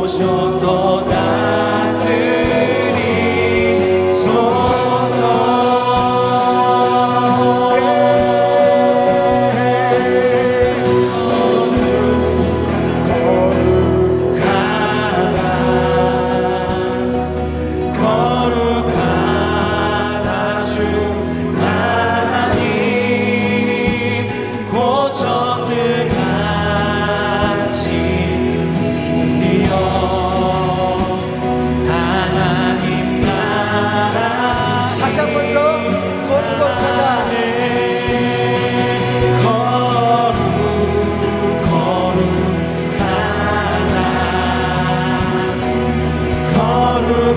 오셔서 거룩하다 주 하나님 곧 전능하신 이여 하나님 나라 다시 한 번 더 거룩하다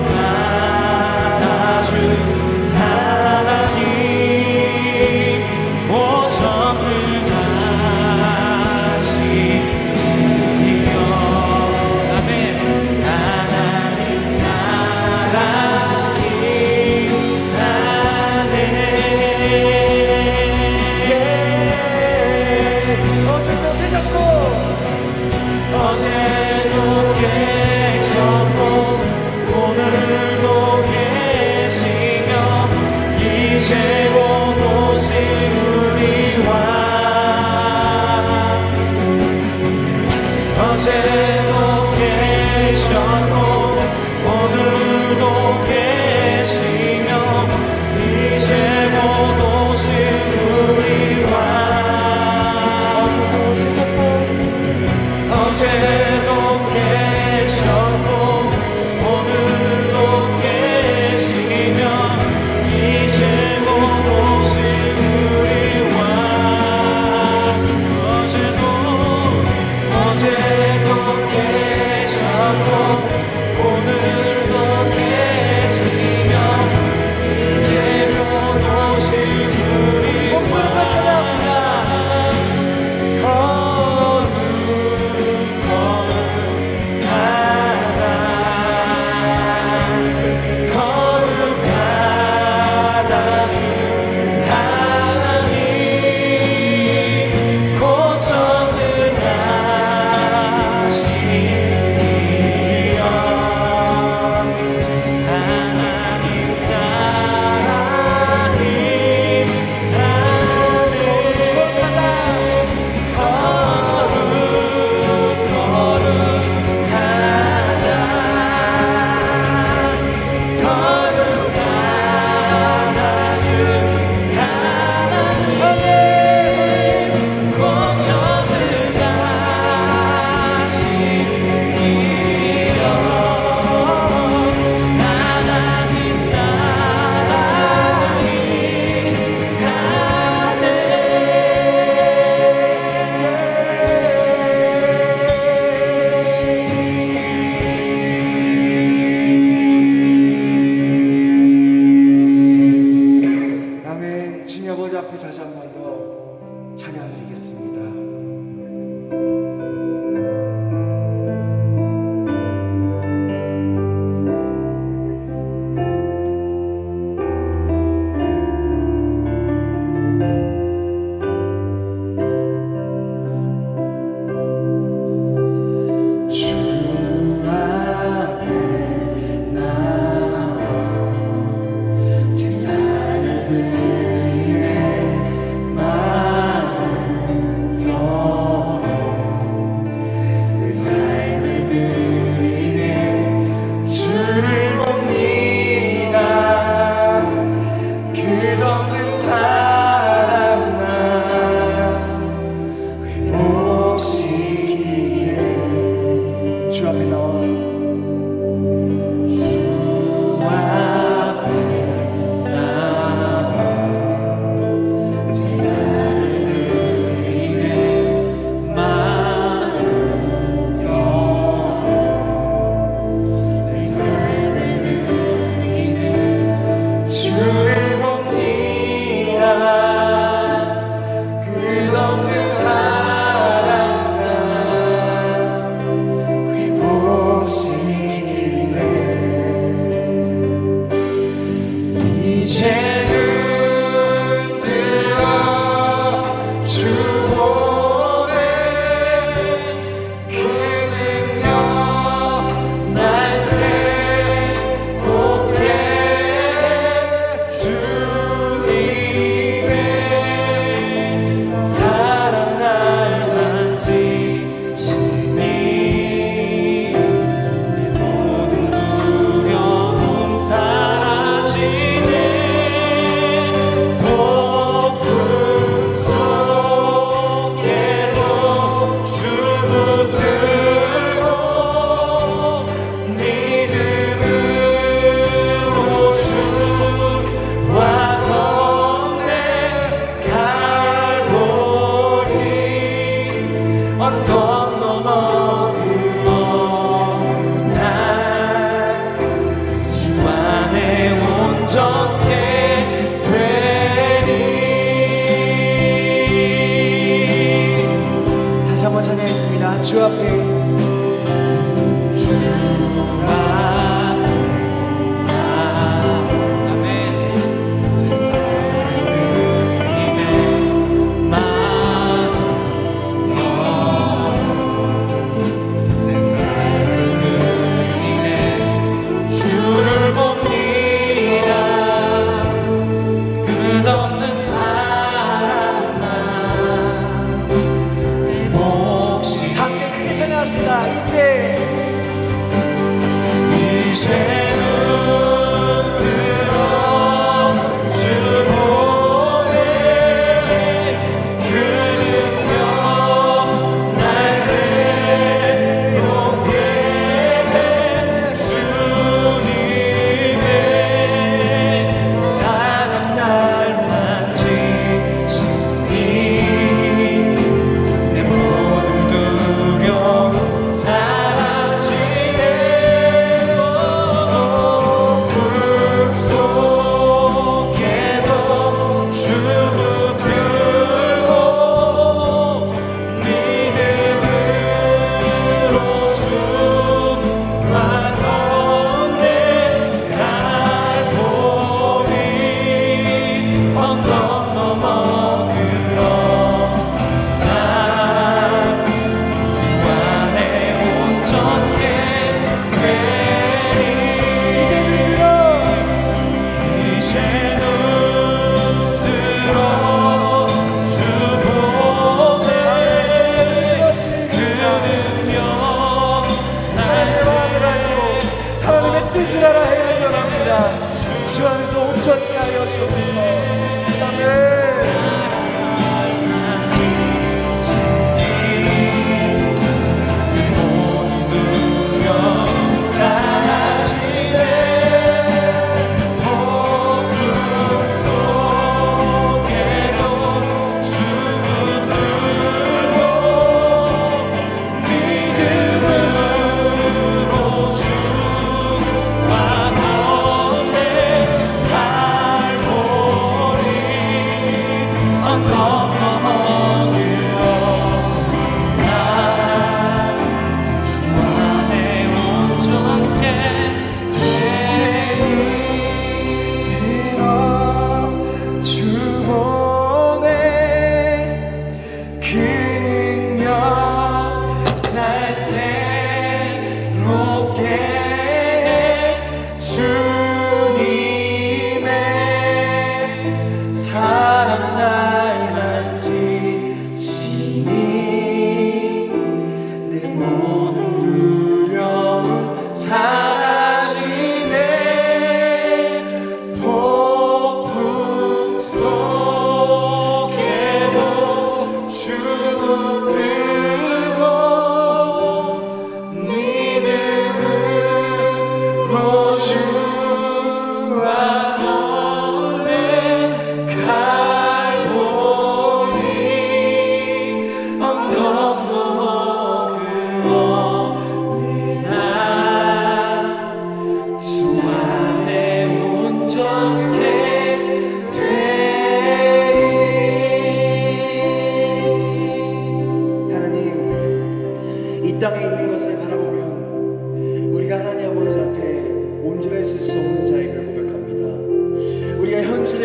거룩하다 주 하나님 오 전능하신 이여 아멘 하나님 나라의 안에 어제도 계셨고 어제도 계셨고 오늘도 계시며 이제 곧 오실 우리와 어제도 계셨고 오늘도 계시며 이제 곧 오실 우리와 어제도 계셨고 오늘도 계시며 이제 곧 오실 우리와 어제도 계셨고 오늘도 계시며 이제 곧 오실 우리와 목소리만 찬양합시다. 거룩하다 주 하나님 곧 전능하신 이여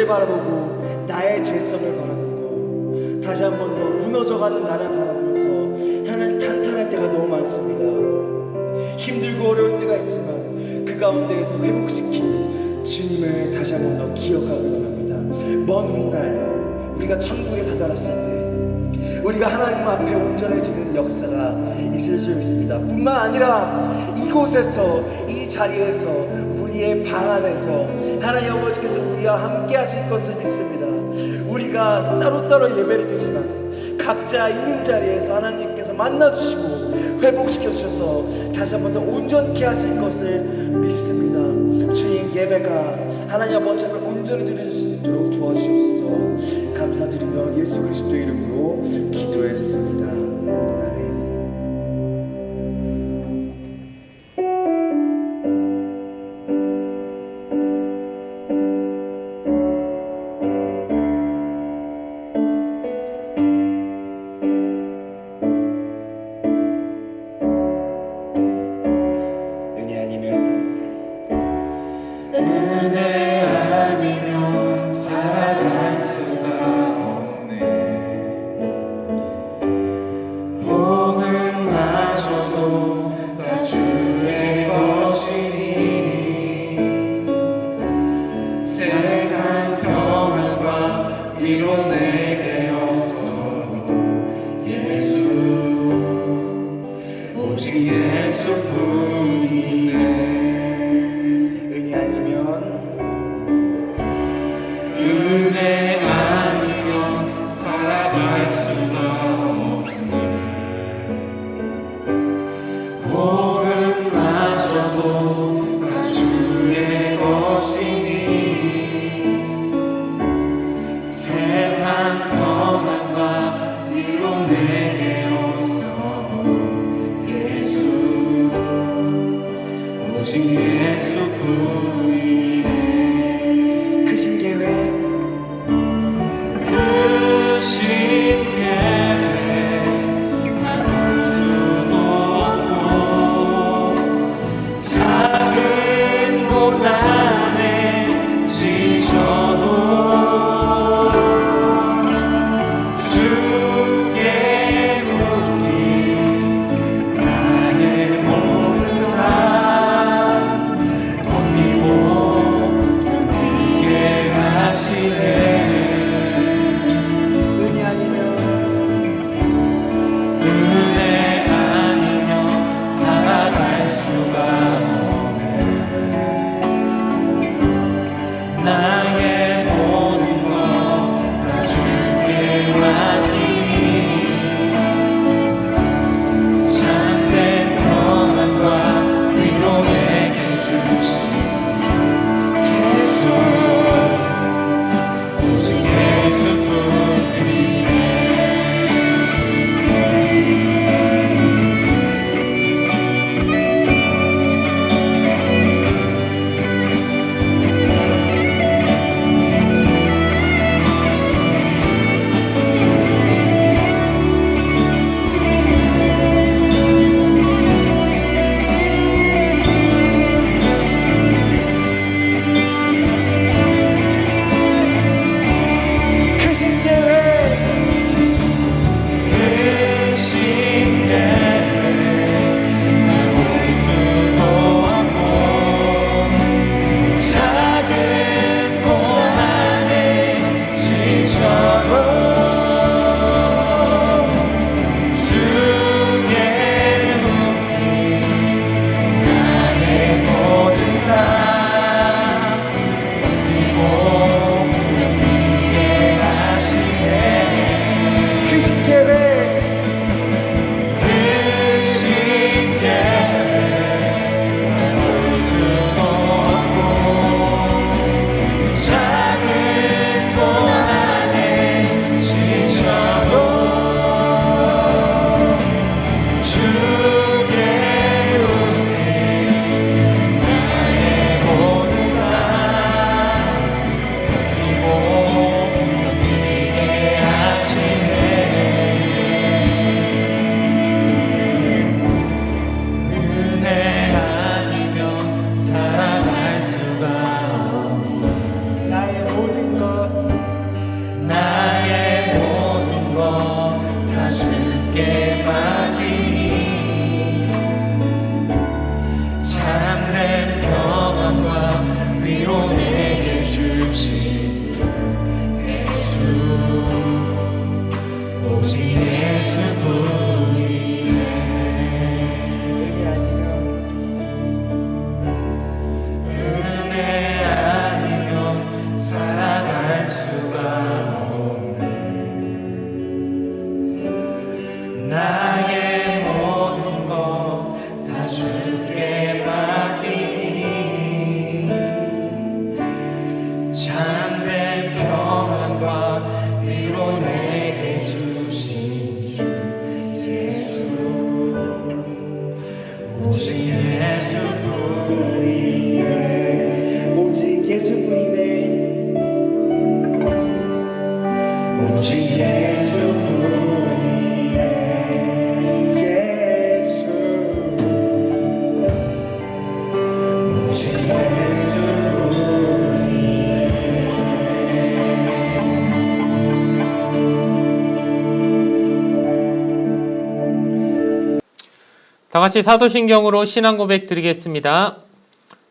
바라보고 나의 죄성을 바라보고 다시 한 번 더 무너져가는 나를 바라보면서 하나님 탄탄할 때가 너무 많습니다. 힘들고 어려울 때가 있지만 그 가운데에서 회복시킨 주님을 다시 한 번 더 기억하고 합니다. 먼 훗날 우리가 천국에 다다랐을 때 우리가 하나님 앞에 온전해지는 역사가 있을 수 있습니다. 뿐만 아니라 이곳에서 이 자리에서 우리의 방 안에서 하나님 아버지께서 우리와 함께 하실 것을 믿습니다. 우리가 따로따로 예배를 드리지만 각자 있는 자리에서 하나님께서 만나주시고 회복시켜 주셔서 다시 한 번 더 온전케 하실 것을 믿습니다. 주님 예배가 하나님 아버지 앞에 온전히 드릴 수 있도록 도와주시옵소서. 감사드리며 예수 그리스도 이름으로 기도했습니다. 아멘. 은혜 아니면 살아갈 수가 없네. 복음마저도 다 주의 것이니 세상 평안과 위로 내게 없어도 예수 오직 예수뿐이네. 오직 예수뿐이네. 크신 계획 크신 계획 나눌 수도 없고 작은 고난에 지쳐도 주께 묻기 나의 모든 삶 버티고 견디게 하시네. 은혜 아니면 은혜 아니면 살아갈 수가 없네. 나의 모든 것 다 주께 맡기니 참된 평안과 위로 내게 주신 주 예수 오직 예수뿐이네. 크신 계획 크신 계획 나볼 수도 없고 작은 고난에 지쳐도 주께 묻기 나의 모든 삶 버티고 견디게 하시네. 크신 계획 크신 계획 나눌 수도 없고 작은 고난에 지쳐도 주께 묻기 나의 모든 삶 버티고 견디게 하시네. 은혜 아니면 살아갈 수가 없네. 나의 모든 것 나의 모든 것 다 주께 맡기니 참된 평안과 위로 내게 주신 주 예수 오직 예수뿐이네. 은혜 아니면 은혜 아니면 살아갈 수가 없네. 나의 모든 것 다 주께 맡기니 참된 평안과 위로 내게 주신 주 예수 오직 예수뿐이네. 오직 예수뿐이네. 오직 예수뿐이네. 예수 오직 예수뿐이네. 다 같이 사도신경으로 신앙 고백 드리겠습니다.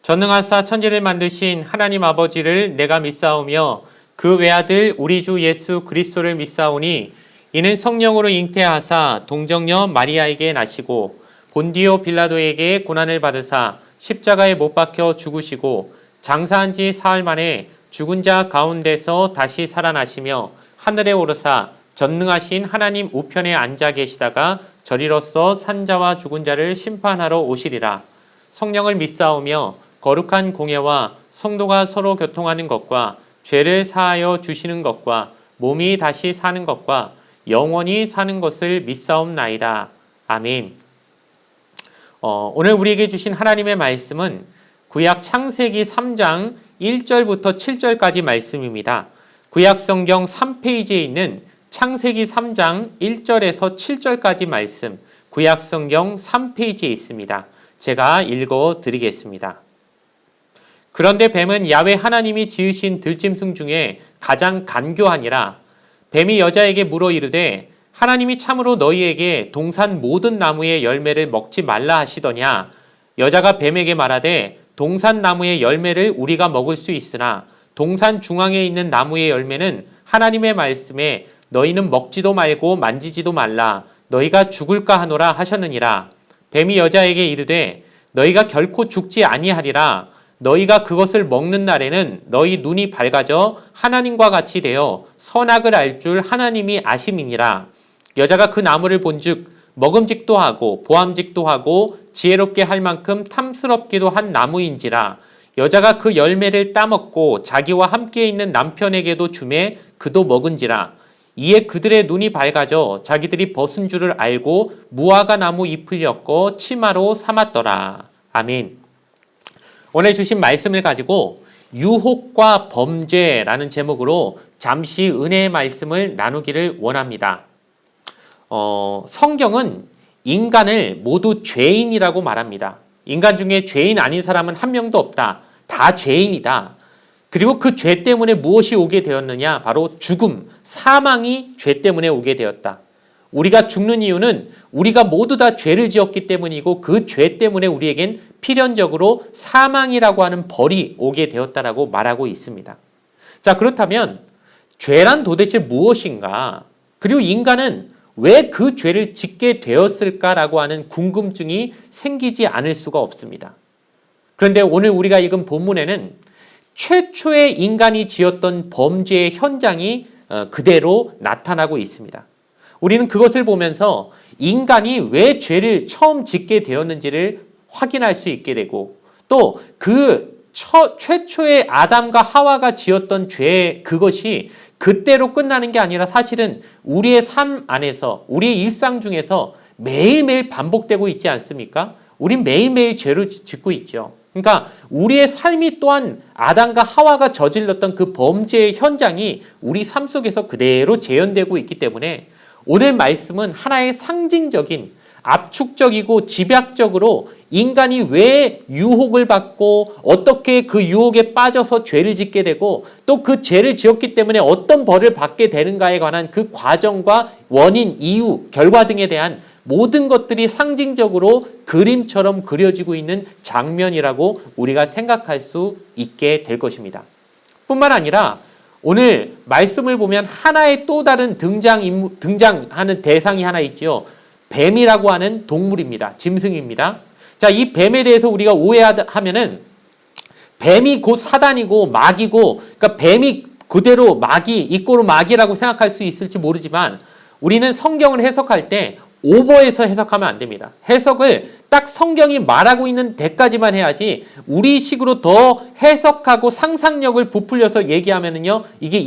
전능하사 천지를 만드신 하나님 아버지를 내가 믿사오며 그 외아들 우리 주 예수 그리스도를 믿사오니 이는 성령으로 잉태하사 동정녀 마리아에게 나시고 본디오 빌라도에게 고난을 받으사 십자가에 못 박혀 죽으시고 장사한 지 사흘 만에 죽은 자 가운데서 다시 살아나시며 하늘에 오르사 전능하신 하나님 우편에 앉아 계시다가 저리로서 산자와 죽은 자를 심판하러 오시리라. 성령을 믿사오며 거룩한 공예와 성도가 서로 교통하는 것과 죄를 사하여 주시는 것과 몸이 다시 사는 것과 영원히 사는 것을 믿사옵나이다. 아멘. 오늘 우리에게 주신 하나님의 말씀은 구약 창세기 3장 1절부터 7절까지 말씀입니다. 구약 성경 3페이지에 있는 창세기 3장 1절에서 7절까지 말씀, 구약 성경 3페이지에 있습니다. 제가 읽어 드리겠습니다. 그런데 뱀은 야훼 하나님이 지으신 들짐승 중에 가장 간교하니라. 뱀이 여자에게 물어 이르되 하나님이 참으로 너희에게 동산 모든 나무의 열매를 먹지 말라 하시더냐. 여자가 뱀에게 말하되 동산 나무의 열매를 우리가 먹을 수 있으나 동산 중앙에 있는 나무의 열매는 하나님의 말씀에 너희는 먹지도 말고 만지지도 말라. 너희가 죽을까 하노라 하셨느니라. 뱀이 여자에게 이르되 너희가 결코 죽지 아니하리라. 너희가 그것을 먹는 날에는 너희 눈이 밝아져 하나님과 같이 되어 선악을 알 줄 하나님이 아심이니라. 여자가 그 나무를 본즉 먹음직도 하고 보암직도 하고 지혜롭게 할 만큼 탐스럽기도 한 나무인지라. 여자가 그 열매를 따먹고 자기와 함께 있는 남편에게도 주매 그도 먹은지라. 이에 그들의 눈이 밝아져 자기들이 벗은 줄을 알고 무화과 나무 잎을 엮어 치마로 삼았더라. 아멘. 오늘 주신 말씀을 가지고 유혹과 범죄라는 제목으로 잠시 은혜의 말씀을 나누기를 원합니다. 성경은 인간을 모두 죄인이라고 말합니다. 인간 중에 죄인 아닌 사람은 한 명도 없다. 다 죄인이다. 그리고 그 죄 때문에 무엇이 오게 되었느냐? 바로 죽음, 사망이 죄 때문에 오게 되었다. 우리가 죽는 이유는 우리가 모두 다 죄를 지었기 때문이고 그 죄 때문에 우리에겐 필연적으로 사망이라고 하는 벌이 오게 되었다라고 말하고 있습니다. 자, 그렇다면 죄란 도대체 무엇인가? 그리고 인간은 왜 그 죄를 짓게 되었을까라고 하는 궁금증이 생기지 않을 수가 없습니다. 그런데 오늘 우리가 읽은 본문에는 최초의 인간이 지었던 범죄의 현장이 그대로 나타나고 있습니다. 우리는 그것을 보면서 인간이 왜 죄를 처음 짓게 되었는지를 확인할 수 있게 되고 또 그 최초의 아담과 하와가 지었던 죄 그것이 그때로 끝나는 게 아니라 사실은 우리의 삶 안에서 우리의 일상 중에서 매일매일 반복되고 있지 않습니까? 우린 매일매일 죄를 짓고 있죠. 그러니까 우리의 삶이 또한 아담과 하와가 저질렀던 그 범죄의 현장이 우리 삶 속에서 그대로 재현되고 있기 때문에 오늘 말씀은 하나의 상징적인 압축적이고 집약적으로 인간이 왜 유혹을 받고 어떻게 그 유혹에 빠져서 죄를 짓게 되고 또 그 죄를 지었기 때문에 어떤 벌을 받게 되는가에 관한 그 과정과 원인, 이유, 결과 등에 대한 모든 것들이 상징적으로 그림처럼 그려지고 있는 장면이라고 우리가 생각할 수 있게 될 것입니다. 뿐만 아니라 오늘 말씀을 보면 하나의 또 다른 등장하는 대상이 하나 있죠. 뱀이라고 하는 동물입니다. 짐승입니다. 자, 이 뱀에 대해서 우리가 오해하면은 뱀이 곧 사단이고 마귀고, 그러니까 뱀이 그대로 마귀, 이꼬로 마귀라고 생각할 수 있을지 모르지만 우리는 성경을 해석할 때 오버해서 해석하면 안 됩니다. 해석을 딱 성경이 말하고 있는 데까지만 해야지 우리 식으로 더 해석하고 상상력을 부풀려서 얘기하면은요, 이게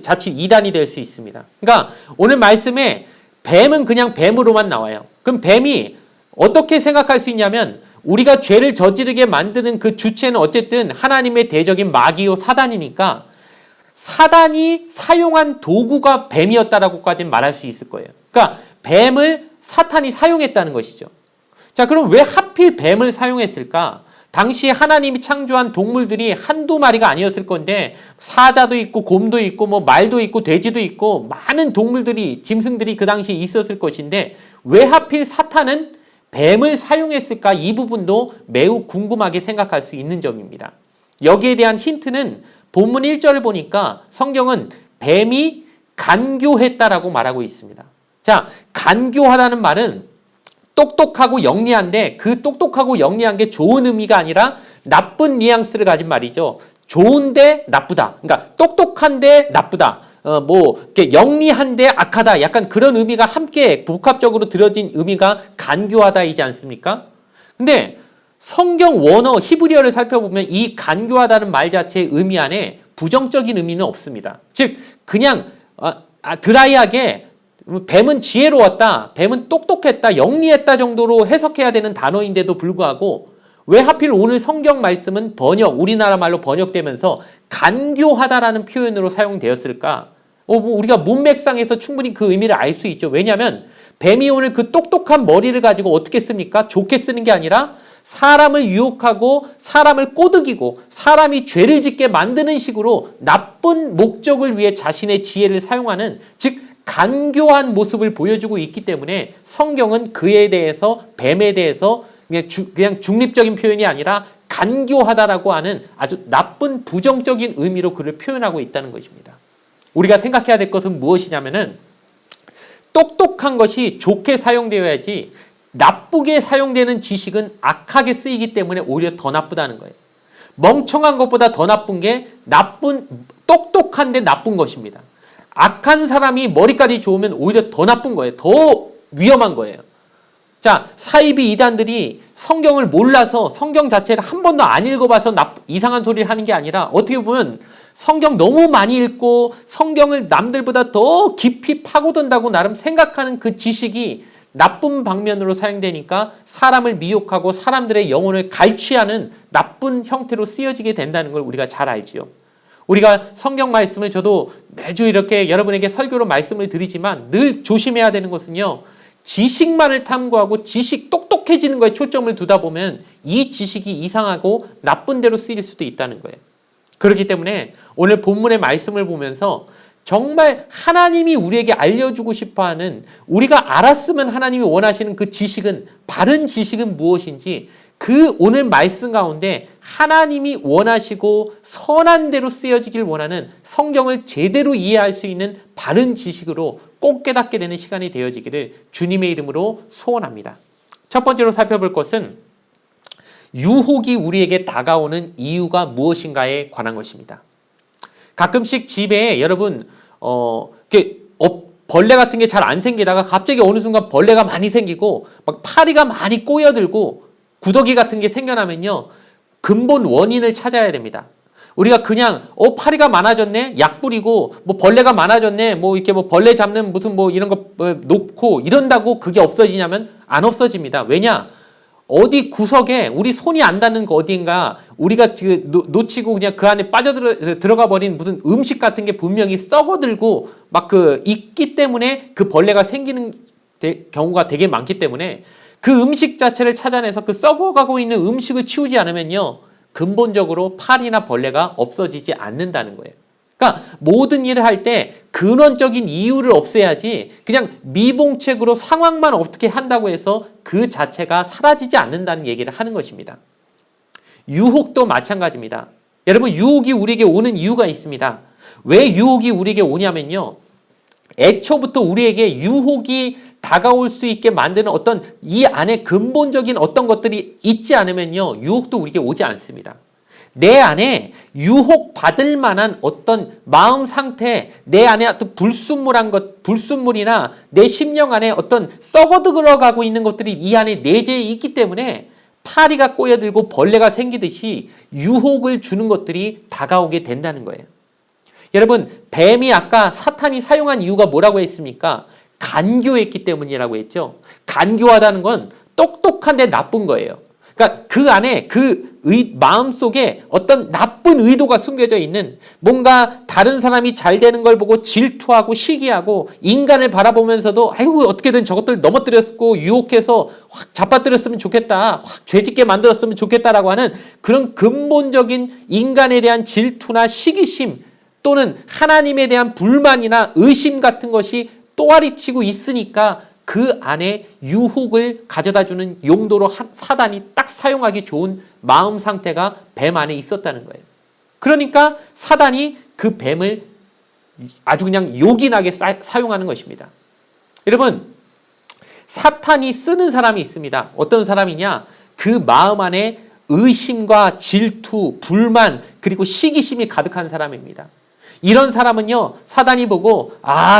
자칫 이단이 될 수 있습니다. 그러니까 오늘 말씀에 뱀은 그냥 뱀으로만 나와요. 그럼 뱀이 어떻게 생각할 수 있냐면 우리가 죄를 저지르게 만드는 그 주체는 어쨌든 하나님의 대적인 마귀요 사단이니까 사단이 사용한 도구가 뱀이었다라고까지는 말할 수 있을 거예요. 그러니까 뱀을 사탄이 사용했다는 것이죠. 자, 그럼 왜 하필 뱀을 사용했을까? 당시에 하나님이 창조한 동물들이 한두 마리가 아니었을 건데 사자도 있고 곰도 있고 뭐 말도 있고 돼지도 있고 많은 동물들이 짐승들이 그 당시에 있었을 것인데 왜 하필 사탄은 뱀을 사용했을까? 이 부분도 매우 궁금하게 생각할 수 있는 점입니다. 여기에 대한 힌트는 본문 1절을 보니까 성경은 뱀이 간교했다라고 말하고 있습니다. 자, 간교하다는 말은 똑똑하고 영리한데 그 똑똑하고 영리한 게 좋은 의미가 아니라 나쁜 뉘앙스를 가진 말이죠. 좋은데 나쁘다. 그러니까 똑똑한데 나쁘다. 이렇게 영리한데 악하다. 약간 그런 의미가 함께 복합적으로 들어진 의미가 간교하다이지 않습니까? 근데 성경 원어 히브리어를 살펴보면 이 간교하다는 말 자체의 의미 안에 부정적인 의미는 없습니다. 즉 그냥 드라이하게 뱀은 지혜로웠다, 뱀은 똑똑했다, 영리했다 정도로 해석해야 되는 단어인데도 불구하고 왜 하필 오늘 성경 말씀은 우리나라 말로 번역되면서 간교하다라는 표현으로 사용되었을까? 우리가 문맥상에서 충분히 그 의미를 알 수 있죠. 왜냐하면 뱀이 오늘 그 똑똑한 머리를 가지고 어떻게 씁니까? 좋게 쓰는 게 아니라 사람을 유혹하고 사람을 꼬드기고 사람이 죄를 짓게 만드는 식으로 나쁜 목적을 위해 자신의 지혜를 사용하는, 즉 간교한 모습을 보여주고 있기 때문에 성경은 그에 대해서, 뱀에 대해서 그냥 중립적인 표현이 아니라 간교하다라고 하는 아주 나쁜 부정적인 의미로 그를 표현하고 있다는 것입니다. 우리가 생각해야 될 것은 무엇이냐면은 똑똑한 것이 좋게 사용되어야지 나쁘게 사용되는 지식은 악하게 쓰이기 때문에 오히려 더 나쁘다는 거예요. 멍청한 것보다 더 나쁜 게 똑똑한데 나쁜 것입니다. 악한 사람이 머리까지 좋으면 오히려 더 나쁜 거예요. 더 위험한 거예요. 자, 사이비 이단들이 성경을 몰라서 성경 자체를 한 번도 안 읽어봐서 이상한 소리를 하는 게 아니라 어떻게 보면 성경 너무 많이 읽고 성경을 남들보다 더 깊이 파고든다고 나름 생각하는 그 지식이 나쁜 방면으로 사용되니까 사람을 미혹하고 사람들의 영혼을 갈취하는 나쁜 형태로 쓰여지게 된다는 걸 우리가 잘 알지요. 우리가 성경 말씀을 저도 매주 이렇게 여러분에게 설교로 말씀을 드리지만 늘 조심해야 되는 것은요, 지식만을 탐구하고 똑똑해지는 거에 초점을 두다 보면 이 지식이 이상하고 나쁜 대로 쓰일 수도 있다는 거예요. 그렇기 때문에 오늘 본문의 말씀을 보면서 정말 하나님이 우리에게 알려주고 싶어하는, 우리가 알았으면 하나님이 원하시는 그 지식은, 바른 지식은 무엇인지, 그 오늘 말씀 가운데 하나님이 원하시고 선한 대로 쓰여지길 원하는 성경을 제대로 이해할 수 있는 바른 지식으로 꼭 깨닫게 되는 시간이 되어지기를 주님의 이름으로 소원합니다. 첫 번째로 살펴볼 것은 유혹이 우리에게 다가오는 이유가 무엇인가에 관한 것입니다. 가끔씩 집에 여러분 벌레 같은 게 잘 안 생기다가 갑자기 어느 순간 벌레가 많이 생기고 막 파리가 많이 꼬여들고 구더기 같은 게 생겨나면요, 근본 원인을 찾아야 됩니다. 우리가 그냥 파리가 많아졌네, 약 뿌리고 벌레가 많아졌네, 이렇게 벌레 잡는 무슨 이런 거 놓고 이런다고 그게 없어지냐면 안 없어집니다. 왜냐? 어디 구석에 우리 손이 안 닿는 거 어딘가 우리가 놓치고 그냥 그 안에 들어가 버린 무슨 음식 같은 게 분명히 썩어들고 있기 때문에 그 벌레가 생기는 경우가 되게 많기 때문에 그 음식 자체를 찾아내서 그 썩어가고 있는 음식을 치우지 않으면요, 근본적으로 파리나 벌레가 없어지지 않는다는 거예요. 그러니까 모든 일을 할 때 근원적인 이유를 없애야지 그냥 미봉책으로 상황만 어떻게 한다고 해서 그 자체가 사라지지 않는다는 얘기를 하는 것입니다. 유혹도 마찬가지입니다. 여러분, 유혹이 우리에게 오는 이유가 있습니다. 왜 유혹이 우리에게 오냐면요, 애초부터 우리에게 유혹이 다가올 수 있게 만드는 어떤 이 안에 근본적인 어떤 것들이 있지 않으면요, 유혹도 우리에게 오지 않습니다. 내 안에 유혹받을 만한 어떤 마음 상태, 내 안에 어떤 불순물이나 내 심령 안에 어떤 썩어들어가고 있는 것들이 이 안에 내재해 있기 때문에 파리가 꼬여들고 벌레가 생기듯이 유혹을 주는 것들이 다가오게 된다는 거예요. 여러분, 뱀이 아까 사탄이 사용한 이유가 뭐라고 했습니까? 간교했기 때문이라고 했죠. 간교하다는 건 똑똑한데 나쁜 거예요. 그러니까 그 안에 마음 속에 어떤 나쁜 의도가 숨겨져 있는, 뭔가 다른 사람이 잘 되는 걸 보고 질투하고 시기하고 인간을 바라보면서도 아이고 어떻게든 저것들 넘어뜨렸고 유혹해서 확 잡아뜨렸으면 좋겠다, 확 죄짓게 만들었으면 좋겠다라고 하는 그런 근본적인 인간에 대한 질투나 시기심 또는 하나님에 대한 불만이나 의심 같은 것이 또아리치고 있으니까 그 안에 유혹을 가져다주는 용도로 사단이 딱 사용하기 좋은 마음 상태가 뱀 안에 있었다는 거예요. 그러니까 사단이 그 뱀을 아주 그냥 요긴하게 사용하는 것입니다. 여러분, 사탄이 쓰는 사람이 있습니다. 어떤 사람이냐? 그 마음 안에 의심과 질투, 불만, 그리고 시기심이 가득한 사람입니다. 이런 사람은요, 사단이 보고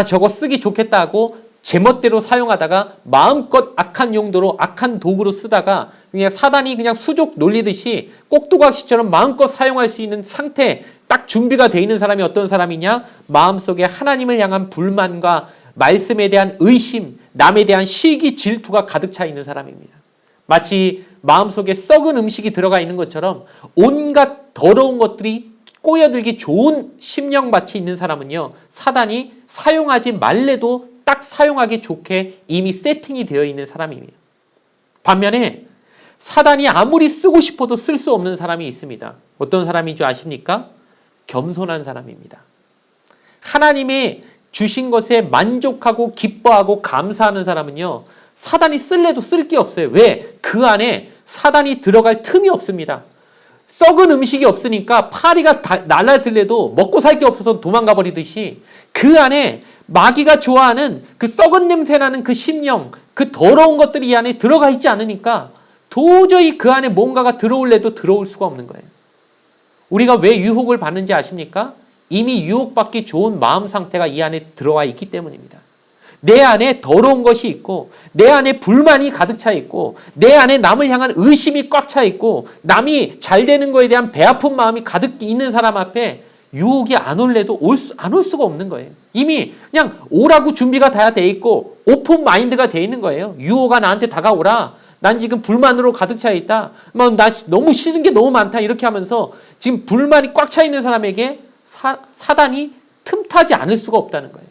저거 쓰기 좋겠다 하고 제멋대로 사용하다가 마음껏 악한 용도로 악한 도구로 쓰다가 그냥 사단이 그냥 수족 놀리듯이 꼭두각시처럼 마음껏 사용할 수 있는 상태 딱 준비가 돼 있는 사람이 어떤 사람이냐? 마음속에 하나님을 향한 불만과 말씀에 대한 의심, 남에 대한 시기 질투가 가득 차 있는 사람입니다. 마치 마음속에 썩은 음식이 들어가 있는 것처럼 온갖 더러운 것들이 꼬여들기 좋은 심령밭이 있는 사람은요, 사단이 사용하지 말래도 딱 사용하기 좋게 이미 세팅이 되어 있는 사람입니다. 반면에 사단이 아무리 쓰고 싶어도 쓸 수 없는 사람이 있습니다. 어떤 사람인 줄 아십니까? 겸손한 사람입니다. 하나님의 주신 것에 만족하고 기뻐하고 감사하는 사람은요, 사단이 쓸래도 쓸 게 없어요. 왜? 그 안에 사단이 들어갈 틈이 없습니다. 썩은 음식이 없으니까 파리가 날아들래도 먹고 살 게 없어서 도망가 버리듯이 그 안에 마귀가 좋아하는 그 썩은 냄새나는 그 심령, 그 더러운 것들이 이 안에 들어가 있지 않으니까 도저히 그 안에 뭔가가 들어올래도 들어올 수가 없는 거예요. 우리가 왜 유혹을 받는지 아십니까? 이미 유혹받기 좋은 마음 상태가 이 안에 들어와 있기 때문입니다. 내 안에 더러운 것이 있고, 내 안에 불만이 가득 차 있고, 내 안에 남을 향한 의심이 꽉 차 있고, 남이 잘 되는 거에 대한 배아픈 마음이 가득 있는 사람 앞에 유혹이 안 올래도 안 올 수가 없는 거예요. 이미 그냥 오라고 준비가 다 돼 있고 오픈 마인드가 돼 있는 거예요. 유혹아 나한테 다가오라. 난 지금 불만으로 가득 차 있다. 나 너무 싫은 게 너무 많다. 이렇게 하면서 지금 불만이 꽉 차 있는 사람에게 사단이 틈타지 않을 수가 없다는 거예요.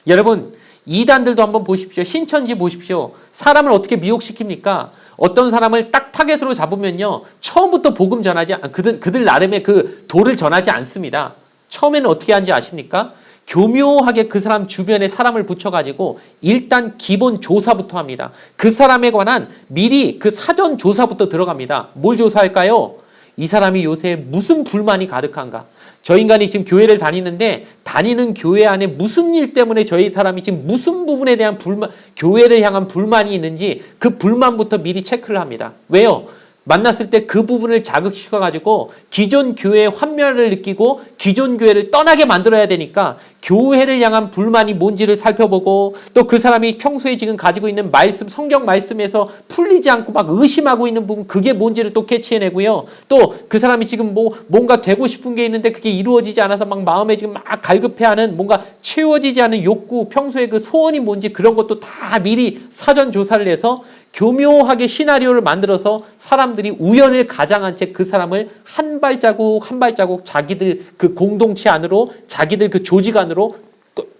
여러분, 이단들도 한번 보십시오. 신천지 보십시오. 사람을 어떻게 미혹시킵니까? 어떤 사람을 딱 타겟으로 잡으면요, 처음부터 복음 전하지, 그들 나름의 그 도를 전하지 않습니다. 처음에는 어떻게 하는지 아십니까? 교묘하게 그 사람 주변에 사람을 붙여가지고 일단 기본 조사부터 합니다. 그 사람에 관한 미리 그 사전 조사부터 들어갑니다. 뭘 조사할까요? 이 사람이 요새 무슨 불만이 가득한가? 저 인간이 지금 교회를 다니는데 다니는 교회 안에 무슨 일 때문에 저희 사람이 지금 무슨 부분에 대한 불만, 교회를 향한 불만이 있는지 그 불만부터 미리 체크를 합니다. 왜요? 만났을 때 그 부분을 자극시켜가지고 기존 교회의 환멸을 느끼고 기존 교회를 떠나게 만들어야 되니까 교회를 향한 불만이 뭔지를 살펴보고 또 그 사람이 평소에 지금 가지고 있는 말씀, 성경 말씀에서 풀리지 않고 막 의심하고 있는 부분, 그게 뭔지를 또 캐치해내고요. 또 그 사람이 지금 뭔가 되고 싶은 게 있는데 그게 이루어지지 않아서 막 마음에 지금 막 갈급해하는 뭔가 채워지지 않은 욕구, 평소에 그 소원이 뭔지 그런 것도 다 미리 사전 조사를 해서 교묘하게 시나리오를 만들어서 사람들이 우연을 가장한 채 그 사람을 한 발자국 한 발자국 자기들 그 공동체 안으로, 자기들 그 조직 안으로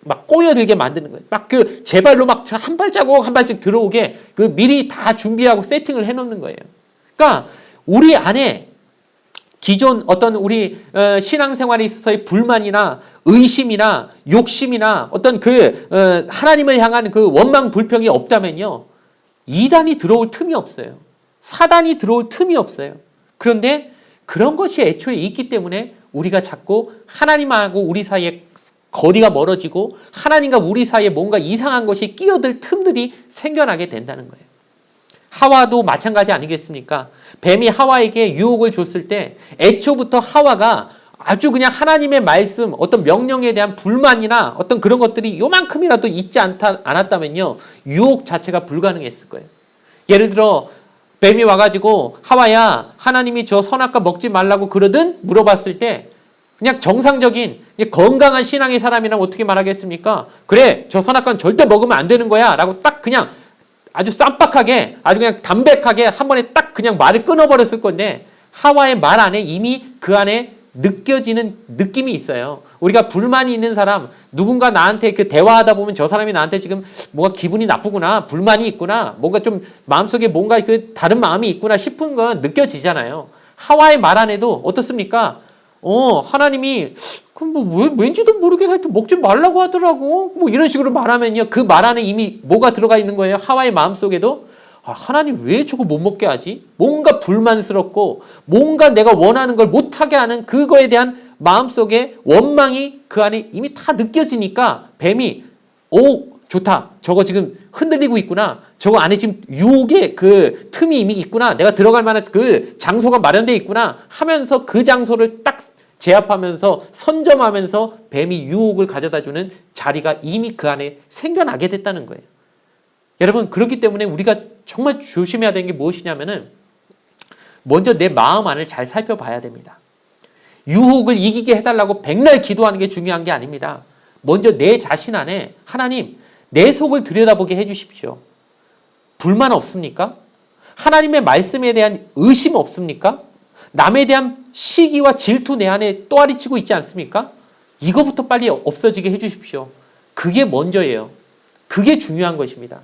막 꼬여들게 만드는 거예요. 막 그 제발로 막 한 발자국 한 발자국 들어오게 그 미리 다 준비하고 세팅을 해놓는 거예요. 그러니까 우리 안에 기존 어떤 우리 신앙생활에 있어서의 불만이나 의심이나 욕심이나 어떤 그 하나님을 향한 그 원망 불평이 없다면요, 이단이 들어올 틈이 없어요. 사단이 들어올 틈이 없어요. 그런데 그런 것이 애초에 있기 때문에 우리가 자꾸 하나님하고 우리 사이에 거리가 멀어지고 하나님과 우리 사이에 뭔가 이상한 것이 끼어들 틈들이 생겨나게 된다는 거예요. 하와도 마찬가지 아니겠습니까? 뱀이 하와에게 유혹을 줬을 때 애초부터 하와가 아주 그냥 하나님의 말씀, 어떤 명령에 대한 불만이나 어떤 그런 것들이 요만큼이라도 있지 않았다면요, 유혹 자체가 불가능했을 거예요. 예를 들어 뱀이 와가지고 하와야, 하나님이 저 선악과 먹지 말라고 그러든? 물어봤을 때 그냥 정상적인 건강한 신앙의 사람이랑 어떻게 말하겠습니까? 그래, 저 선악과는 절대 먹으면 안 되는 거야 라고 딱 그냥 아주 쌈박하게, 아주 그냥 담백하게 한 번에 딱 그냥 말을 끊어버렸을 건데, 하와의 말 안에 이미 그 안에 느껴지는 느낌이 있어요. 우리가 불만이 있는 사람, 누군가 나한테 그 대화하다 보면 저 사람이 나한테 지금 뭔가 기분이 나쁘구나, 불만이 있구나, 뭔가 좀 마음속에 뭔가 그 다른 마음이 있구나 싶은 건 느껴지잖아요. 하와의 말 안에도 어떻습니까? 하나님이 그럼 왠지도 모르게 하여튼 먹지 말라고 하더라고. 이런 식으로 말하면요, 그 말 안에 이미 뭐가 들어가 있는 거예요? 하와의 마음속에도 하나님 왜 저거 못 먹게 하지? 뭔가 불만스럽고 뭔가 내가 원하는 걸 못하게 하는 그거에 대한 마음속에 원망이 그 안에 이미 다 느껴지니까 뱀이 좋다. 저거 지금 흔들리고 있구나. 저거 안에 지금 유혹의 그 틈이 이미 있구나. 내가 들어갈 만한 그 장소가 마련되어 있구나 하면서 그 장소를 딱 제압하면서 선점하면서 뱀이 유혹을 가져다주는 자리가 이미 그 안에 생겨나게 됐다는 거예요. 여러분, 그렇기 때문에 우리가 정말 조심해야 되는 게 무엇이냐면은 먼저 내 마음 안을 잘 살펴봐야 됩니다. 유혹을 이기게 해달라고 백날 기도하는 게 중요한 게 아닙니다. 먼저 내 자신 안에 하나님, 내 속을 들여다보게 해주십시오. 불만 없습니까? 하나님의 말씀에 대한 의심 없습니까? 남에 대한 시기와 질투 내 안에 또아리치고 있지 않습니까? 이거부터 빨리 없어지게 해주십시오. 그게 먼저예요. 그게 중요한 것입니다.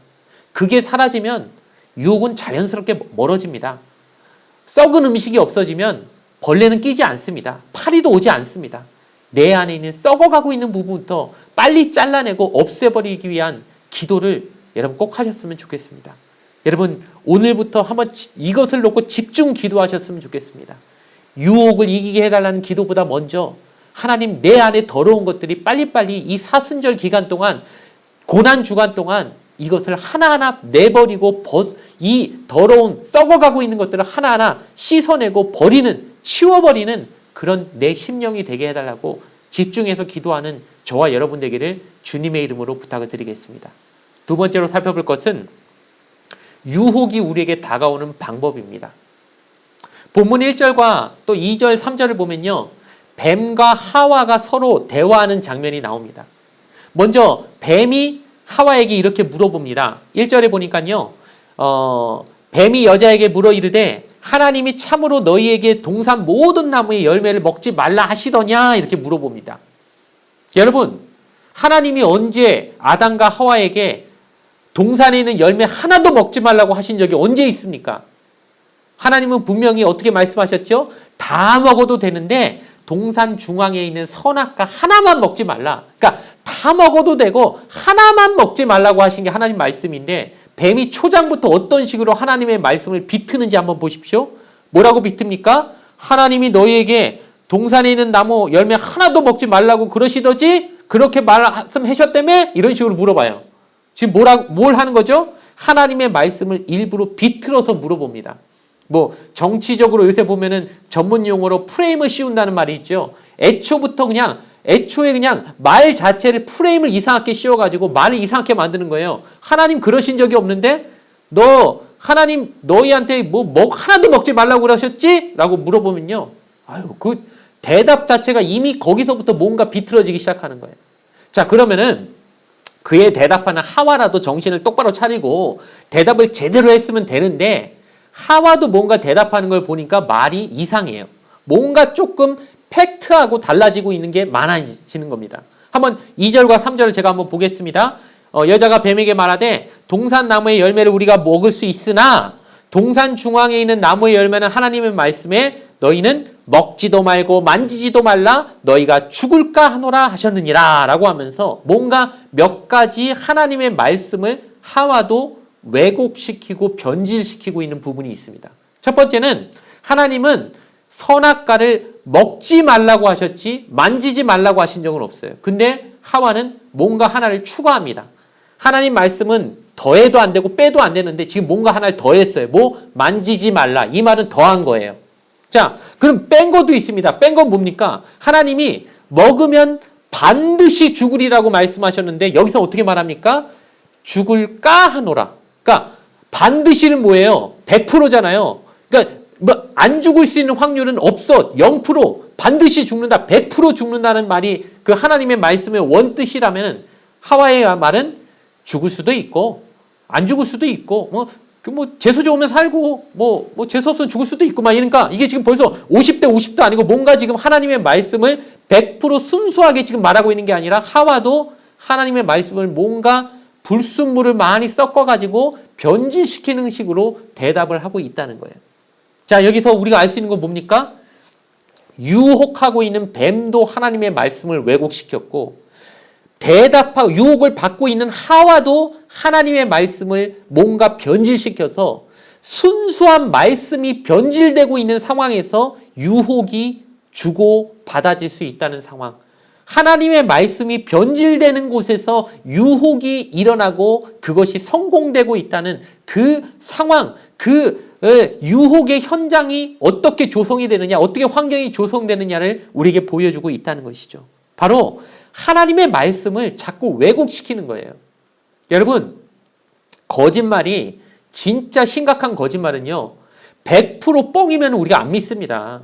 그게 사라지면 유혹은 자연스럽게 멀어집니다. 썩은 음식이 없어지면 벌레는 끼지 않습니다. 파리도 오지 않습니다. 내 안에 있는 썩어가고 있는 부분부터 빨리 잘라내고 없애버리기 위한 기도를 여러분 꼭 하셨으면 좋겠습니다. 여러분, 오늘부터 한번 이것을 놓고 집중 기도하셨으면 좋겠습니다. 유혹을 이기게 해달라는 기도보다 먼저 하나님, 내 안에 더러운 것들이 빨리빨리 이 사순절 기간 동안, 고난 주간 동안 이것을 하나하나 내버리고 이 더러운 썩어가고 있는 것들을 하나하나 씻어내고 버리는, 치워버리는 그런 내 심령이 되게 해달라고 집중해서 기도하는 저와 여러분 되기를 주님의 이름으로 부탁을 드리겠습니다. 두 번째로 살펴볼 것은 유혹이 우리에게 다가오는 방법입니다. 본문 1절과 또 2절, 3절을 보면요, 뱀과 하와가 서로 대화하는 장면이 나옵니다. 먼저 뱀이 하와에게 이렇게 물어봅니다. 1절에 보니까요, 뱀이 여자에게 물어 이르되 하나님이 참으로 너희에게 동산 모든 나무의 열매를 먹지 말라 하시더냐, 이렇게 물어봅니다. 여러분, 하나님이 언제 아담과 하와에게 동산에 있는 열매 하나도 먹지 말라고 하신 적이 언제 있습니까? 하나님은 분명히 어떻게 말씀하셨죠? 다 먹어도 되는데 동산 중앙에 있는 선악과 하나만 먹지 말라. 그러니까 다 먹어도 되고 하나만 먹지 말라고 하신 게 하나님 말씀인데, 뱀이 초장부터 어떤 식으로 하나님의 말씀을 비트는지 한번 보십시오. 뭐라고 비틉니까? 하나님이 너희에게 동산에 있는 나무 열매 하나도 먹지 말라고 그러시더지? 그렇게 말씀하셨다며? 이런 식으로 물어봐요. 지금 뭘 하는 거죠? 하나님의 말씀을 일부러 비틀어서 물어봅니다. 뭐 정치적으로 요새 보면은 전문 용어로 프레임을 씌운다는 말이 있죠. 애초에 그냥 말 자체를 프레임을 이상하게 씌워가지고 말을 이상하게 만드는 거예요. 하나님 그러신 적이 없는데 하나님 너희한테 뭐 하나도 먹지 말라고 그러셨지? 라고 물어보면요, 그 대답 자체가 이미 거기서부터 뭔가 비틀어지기 시작하는 거예요. 자, 그러면은 그의 대답하는 하와라도 정신을 똑바로 차리고 대답을 제대로 했으면 되는데, 하와도 뭔가 대답하는 걸 보니까 말이 이상해요. 뭔가 조금 팩트하고 달라지고 있는 게 많아지는 겁니다. 한번 2절과 3절을 제가 한번 보겠습니다. 여자가 뱀에게 말하되 동산 나무의 열매를 우리가 먹을 수 있으나 동산 중앙에 있는 나무의 열매는 하나님의 말씀에 너희는 먹지도 말고 만지지도 말라 너희가 죽을까 하노라 하셨느니라 라고 하면서 뭔가 몇 가지 하나님의 말씀을 하와도 왜곡시키고 변질시키고 있는 부분이 있습니다. 첫 번째는 하나님은 선악과를 먹지 말라고 하셨지 만지지 말라고 하신 적은 없어요. 근데 하와는 뭔가 하나를 추가합니다. 하나님 말씀은 더해도 안 되고 빼도 안 되는데 지금 뭔가 하나를 더했어요. 만지지 말라. 이 말은 더한 거예요. 자, 그럼 뺀 것도 있습니다. 뺀 건 뭡니까? 하나님이 먹으면 반드시 죽으리라고 말씀하셨는데 여기서 어떻게 말합니까? 죽을까 하노라. 그러니까 반드시는 뭐예요? 100%잖아요. 그러니까 안 죽을 수 있는 확률은 없어. 0%. 반드시 죽는다. 100% 죽는다는 말이 그 하나님의 말씀의 원뜻이라면 하와의 말은 죽을 수도 있고 안 죽을 수도 있고 재수 좋으면 살고 재수 없으면 죽을 수도 있고 이러니까 이게 지금 벌써 50대 50도 아니고 뭔가 지금 하나님의 말씀을 100% 순수하게 지금 말하고 있는 게 아니라 하와도 하나님의 말씀을 뭔가 불순물을 많이 섞어가지고 변질시키는 식으로 대답을 하고 있다는 거예요. 자, 여기서 우리가 알 수 있는 건 뭡니까? 유혹하고 있는 뱀도 하나님의 말씀을 왜곡시켰고 대답하고 유혹을 받고 있는 하와도 하나님의 말씀을 뭔가 변질시켜서 순수한 말씀이 변질되고 있는 상황에서 유혹이 주고 받아질 수 있다는 상황. 하나님의 말씀이 변질되는 곳에서 유혹이 일어나고 그것이 성공되고 있다는 그 상황, 그 유혹의 현장이 어떻게 조성이 되느냐, 어떻게 환경이 조성되느냐를 우리에게 보여주고 있다는 것이죠. 바로 하나님의 말씀을 자꾸 왜곡시키는 거예요. 여러분, 거짓말이 진짜 심각한 거짓말은요, 100% 뻥이면 우리가 안 믿습니다.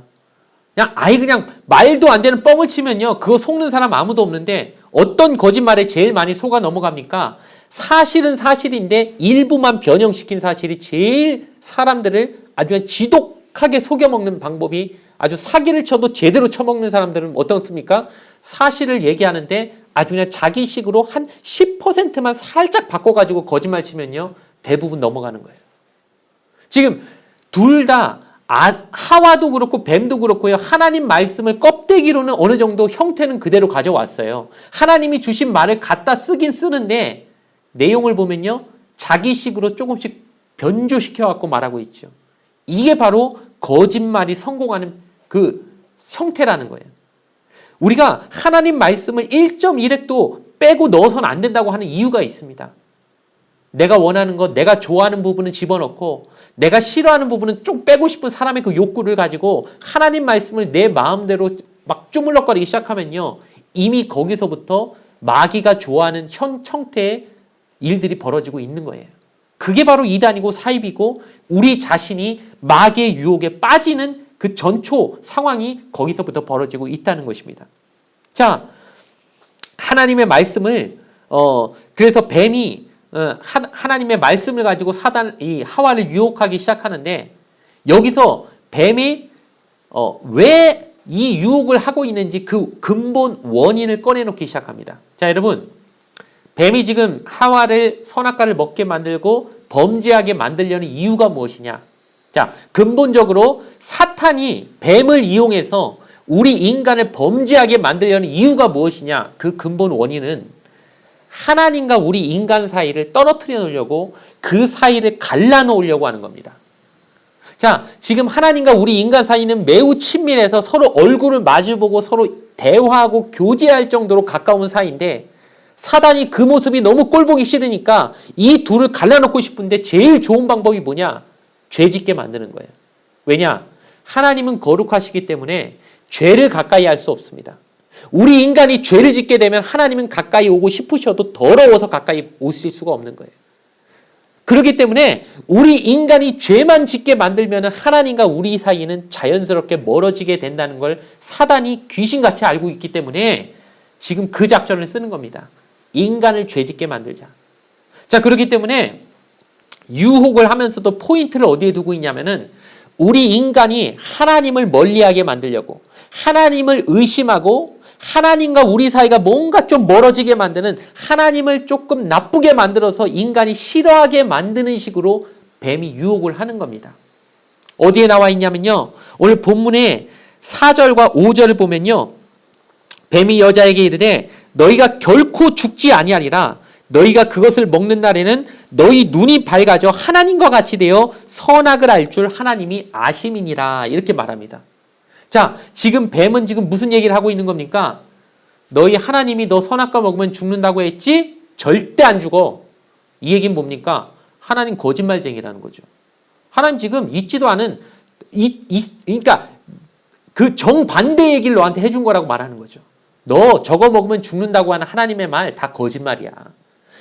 그냥 말도 안 되는 뻥을 치면요, 그거 속는 사람 아무도 없는데 어떤 거짓말에 제일 많이 속아 넘어갑니까? 사실은 사실인데 일부만 변형시킨 사실이 제일 사람들을 아주 그냥 지독하게 속여먹는 방법이, 아주 사기를 쳐도 제대로 쳐먹는 사람들은 어떻습니까? 사실을 얘기하는데 아주 그냥 자기식으로 한 10%만 살짝 바꿔가지고 거짓말 치면요, 대부분 넘어가는 거예요. 지금 둘 다 하와도 그렇고 뱀도 그렇고요, 하나님 말씀을 껍데기로는 어느 정도 형태는 그대로 가져왔어요. 하나님이 주신 말을 갖다 쓰긴 쓰는데 내용을 보면요, 자기식으로 조금씩 변조시켜갖고 말하고 있죠. 이게 바로 거짓말이 성공하는 그 형태라는 거예요. 우리가 하나님 말씀을 1.1획도 빼고 넣어서는 안 된다고 하는 이유가 있습니다. 내가 원하는 것, 내가 좋아하는 부분은 집어넣고 내가 싫어하는 부분은 좀 빼고 싶은 사람의 그 욕구를 가지고 하나님 말씀을 내 마음대로 막 쪼물럭거리기 시작하면요, 이미 거기서부터 마귀가 좋아하는 형태의 일들이 벌어지고 있는 거예요. 그게 바로 이단이고 사입이고 우리 자신이 마귀의 유혹에 빠지는 그 전초 상황이 거기서부터 벌어지고 있다는 것입니다. 자, 하나님의 말씀을 그래서 뱀이 하나님의 말씀을 가지고 이 하와를 유혹하기 시작하는데, 여기서 뱀이 왜 이 유혹을 하고 있는지 그 근본 원인을 꺼내놓기 시작합니다. 자, 여러분, 뱀이 지금 하와를 선악과를 먹게 만들고 범죄하게 만들려는 이유가 무엇이냐? 자, 근본적으로 사탄이 뱀을 이용해서 우리 인간을 범죄하게 만들려는 이유가 무엇이냐? 그 근본 원인은 하나님과 우리 인간 사이를 떨어뜨려 놓으려고, 그 사이를 갈라놓으려고 하는 겁니다. 자, 지금 하나님과 우리 인간 사이는 매우 친밀해서 서로 얼굴을 마주보고 서로 대화하고 교제할 정도로 가까운 사이인데, 사단이 그 모습이 너무 꼴보기 싫으니까 이 둘을 갈라놓고 싶은데 제일 좋은 방법이 뭐냐? 죄짓게 만드는 거예요. 왜냐? 하나님은 거룩하시기 때문에 죄를 가까이 할 수 없습니다. 우리 인간이 죄를 짓게 되면 하나님은 가까이 오고 싶으셔도 더러워서 가까이 오실 수가 없는 거예요. 그렇기 때문에 우리 인간이 죄만 짓게 만들면 하나님과 우리 사이는 자연스럽게 멀어지게 된다는 걸 사단이 귀신같이 알고 있기 때문에 지금 그 작전을 쓰는 겁니다. 인간을 죄짓게 만들자. 자, 그렇기 때문에 유혹을 하면서도 포인트를 어디에 두고 있냐면은, 우리 인간이 하나님을 멀리하게 만들려고, 하나님을 의심하고 하나님과 우리 사이가 뭔가 좀 멀어지게 만드는, 하나님을 조금 나쁘게 만들어서 인간이 싫어하게 만드는 식으로 뱀이 유혹을 하는 겁니다. 어디에 나와 있냐면요, 오늘 본문의 4절과 5절을 보면요, 뱀이 여자에게 이르되 너희가 결코 죽지 아니하리라. 너희가 그것을 먹는 날에는 너희 눈이 밝아져 하나님과 같이 되어 선악을 알 줄 하나님이 아심이니라. 이렇게 말합니다. 자, 지금 뱀은 지금 무슨 얘기를 하고 있는 겁니까? 너희 하나님이 너 선악과 먹으면 죽는다고 했지? 절대 안 죽어. 이 얘기는 뭡니까? 하나님 거짓말쟁이라는 거죠. 하나님 지금 있지도 않은, 그러니까 그 정반대 얘기를 너한테 해준 거라고 말하는 거죠. 너 저거 먹으면 죽는다고 하는 하나님의 말 다 거짓말이야.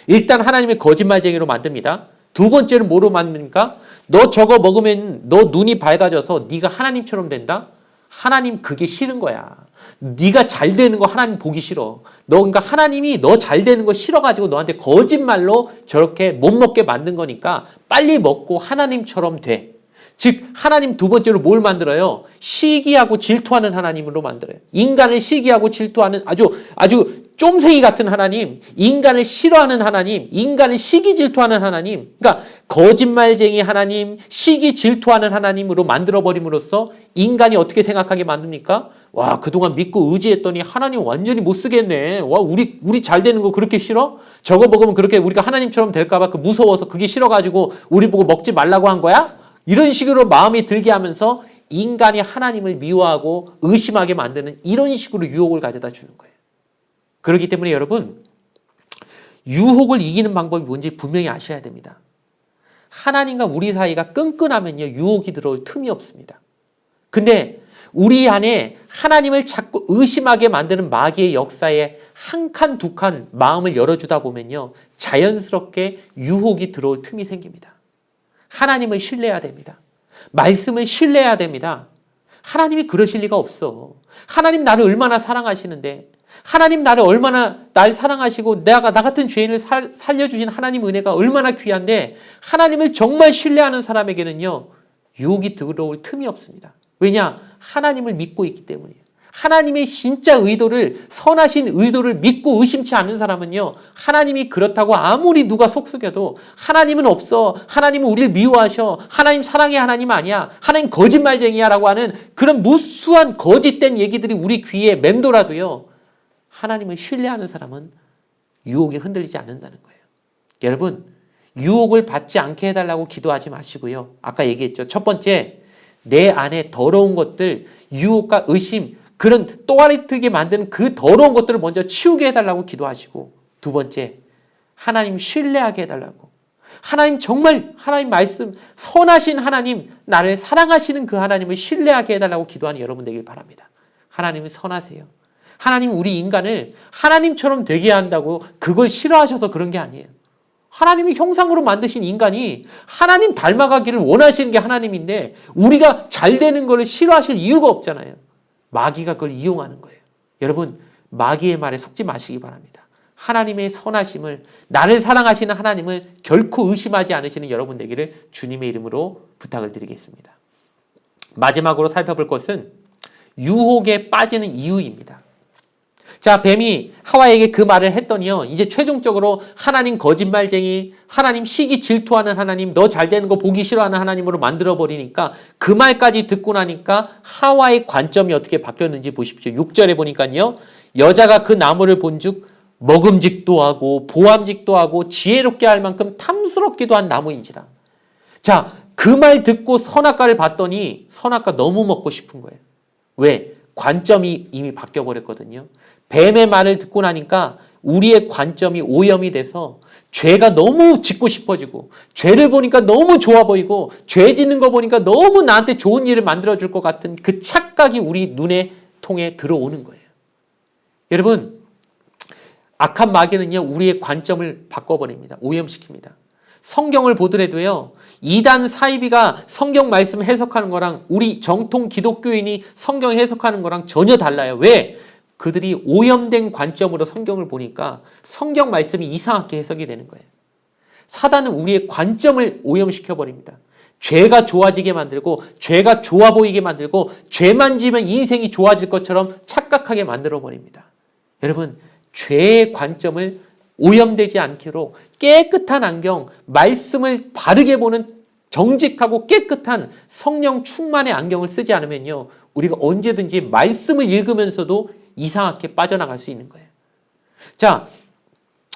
일단 하나님의 거짓말쟁이로 만듭니다. 두 번째는 뭐로 만듭니까? 너 저거 먹으면 너 눈이 밝아져서 네가 하나님처럼 된다? 하나님 그게 싫은 거야. 네가 잘 되는 거 하나님 보기 싫어. 그러니까 하나님이 너 잘 되는 거 싫어가지고 너한테 거짓말로 저렇게 못 먹게 만든 거니까 빨리 먹고 하나님처럼 돼. 즉 하나님 두 번째로 뭘 만들어요? 시기하고 질투하는 하나님으로 만들어요. 인간을 시기하고 질투하는 아주 쫌생이 같은 하나님, 인간을 싫어하는 하나님, 인간을 시기 질투하는 하나님, 그러니까 거짓말쟁이 하나님, 시기 질투하는 하나님으로 만들어버림으로써 인간이 어떻게 생각하게 만듭니까? 와, 그동안 믿고 의지했더니 하나님 완전히 못 쓰겠네. 와, 우리 잘 되는 거 그렇게 싫어? 저거 먹으면 그렇게 우리가 하나님처럼 될까봐 그 무서워서 그게 싫어가지고 우리 보고 먹지 말라고 한 거야? 이런 식으로 마음이 들게 하면서 인간이 하나님을 미워하고 의심하게 만드는 이런 식으로 유혹을 가져다 주는 거예요. 그렇기 때문에 여러분, 유혹을 이기는 방법이 뭔지 분명히 아셔야 됩니다. 하나님과 우리 사이가 끈끈하면요, 유혹이 들어올 틈이 없습니다. 근데 우리 안에 하나님을 자꾸 의심하게 만드는 마귀의 역사에 한 칸, 두 칸 마음을 열어주다 보면요, 자연스럽게 유혹이 들어올 틈이 생깁니다. 하나님을 신뢰해야 됩니다. 말씀을 신뢰해야 됩니다. 하나님이 그러실 리가 없어. 하나님 나를 얼마나 사랑하시는데, 하나님 나를 얼마나 날 사랑하시고 나 같은 죄인을 살려주신 하나님 은혜가 얼마나 귀한데, 하나님을 정말 신뢰하는 사람에게는요, 유혹이 들어올 틈이 없습니다. 왜냐? 하나님을 믿고 있기 때문이에요. 하나님의 진짜 의도를, 선하신 의도를 믿고 의심치 않는 사람은요, 하나님이 그렇다고 아무리 누가 속삭여도 하나님은 없어, 하나님은 우리를 미워하셔, 하나님 사랑의 하나님 아니야, 하나님 거짓말쟁이야 라고 하는 그런 무수한 거짓된 얘기들이 우리 귀에 맴돌아도요, 하나님을 신뢰하는 사람은 유혹에 흔들리지 않는다는 거예요. 여러분, 유혹을 받지 않게 해달라고 기도하지 마시고요, 아까 얘기했죠. 첫 번째, 내 안에 더러운 것들, 유혹과 의심, 그런 또아리 트게 만드는 그 더러운 것들을 먼저 치우게 해달라고 기도하시고, 두 번째, 하나님 신뢰하게 해달라고, 하나님 정말 하나님 말씀, 선하신 하나님, 나를 사랑하시는 그 하나님을 신뢰하게 해달라고 기도하는 여러분 되길 바랍니다. 하나님은 선하세요. 하나님 우리 인간을 하나님처럼 되게 한다고 그걸 싫어하셔서 그런 게 아니에요. 하나님이 형상으로 만드신 인간이 하나님 닮아가기를 원하시는 게 하나님인데, 우리가 잘 되는 걸 싫어하실 이유가 없잖아요. 마귀가 그걸 이용하는 거예요. 여러분, 마귀의 말에 속지 마시기 바랍니다. 하나님의 선하심을, 나를 사랑하시는 하나님을 결코 의심하지 않으시는 여러분 되기를 주님의 이름으로 부탁을 드리겠습니다. 마지막으로 살펴볼 것은 유혹에 빠지는 이유입니다. 자, 뱀이 하와에게 그 말을 했더니요, 이제 최종적으로 하나님 거짓말쟁이, 하나님 시기 질투하는 하나님, 너 잘 되는 거 보기 싫어하는 하나님으로 만들어버리니까, 그 말까지 듣고 나니까 하와의 관점이 어떻게 바뀌었는지 보십시오. 6절에 보니까요, 여자가 그 나무를 본즉 먹음직도 하고 보암직도 하고 지혜롭게 할 만큼 탐스럽기도 한 나무인지라. 자, 그 말 듣고 선악과를 봤더니 선악과 너무 먹고 싶은 거예요. 왜? 관점이 이미 바뀌어버렸거든요. 뱀의 말을 듣고 나니까 우리의 관점이 오염이 돼서 죄가 너무 짓고 싶어지고, 죄를 보니까 너무 좋아 보이고, 죄 짓는 거 보니까 너무 나한테 좋은 일을 만들어줄 것 같은 그 착각이 우리 눈에 통해 들어오는 거예요. 여러분, 악한 마귀는요, 우리의 관점을 바꿔버립니다. 오염시킵니다. 성경을 보더라도요, 이단 사이비가 성경 말씀 해석하는 거랑 우리 정통 기독교인이 성경 해석하는 거랑 전혀 달라요. 왜? 그들이 오염된 관점으로 성경을 보니까 성경 말씀이 이상하게 해석이 되는 거예요. 사단은 우리의 관점을 오염시켜버립니다. 죄가 좋아지게 만들고, 죄가 좋아 보이게 만들고, 죄만 지면 인생이 좋아질 것처럼 착각하게 만들어버립니다. 여러분, 죄의 관점을 오염되지 않기로 깨끗한 안경, 말씀을 바르게 보는 정직하고 깨끗한 성령 충만의 안경을 쓰지 않으면요, 우리가 언제든지 말씀을 읽으면서도 이상하게 빠져나갈 수 있는 거예요. 자,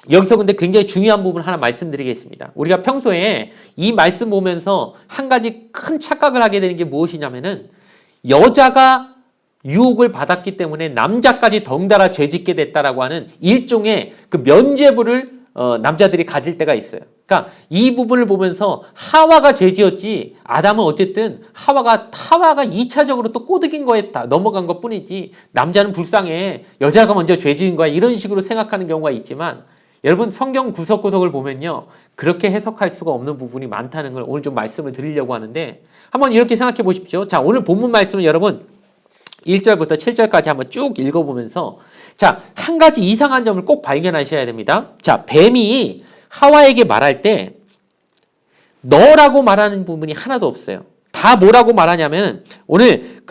여기서 근데 굉장히 중요한 부분 하나 말씀드리겠습니다. 우리가 평소에 이 말씀 보면서 한 가지 큰 착각을 하게 되는 게 무엇이냐면은, 여자가 유혹을 받았기 때문에 남자까지 덩달아 죄짓게 됐다라고 하는 일종의 그 면죄부를 남자들이 가질 때가 있어요. 그러니까 이 부분을 보면서 하와가 죄지었지, 아담은 어쨌든 하와가 2차적으로 또 꼬드긴 거에 다 넘어간 것 뿐이지, 남자는 불쌍해, 여자가 먼저 죄지은 거야, 이런 식으로 생각하는 경우가 있지만, 여러분, 성경 구석구석을 보면요, 그렇게 해석할 수가 없는 부분이 많다는 걸 오늘 좀 말씀을 드리려고 하는데, 한번 이렇게 생각해 보십시오. 자, 오늘 본문 말씀은 여러분 1절부터 7절까지 한번 쭉 읽어보면서, 자, 한 가지 이상한 점을 꼭 발견하셔야 됩니다. 자, 뱀이 하와에게 말할 때 너라고 말하는 부분이 하나도 없어요. 다 뭐라고 말하냐면, 오늘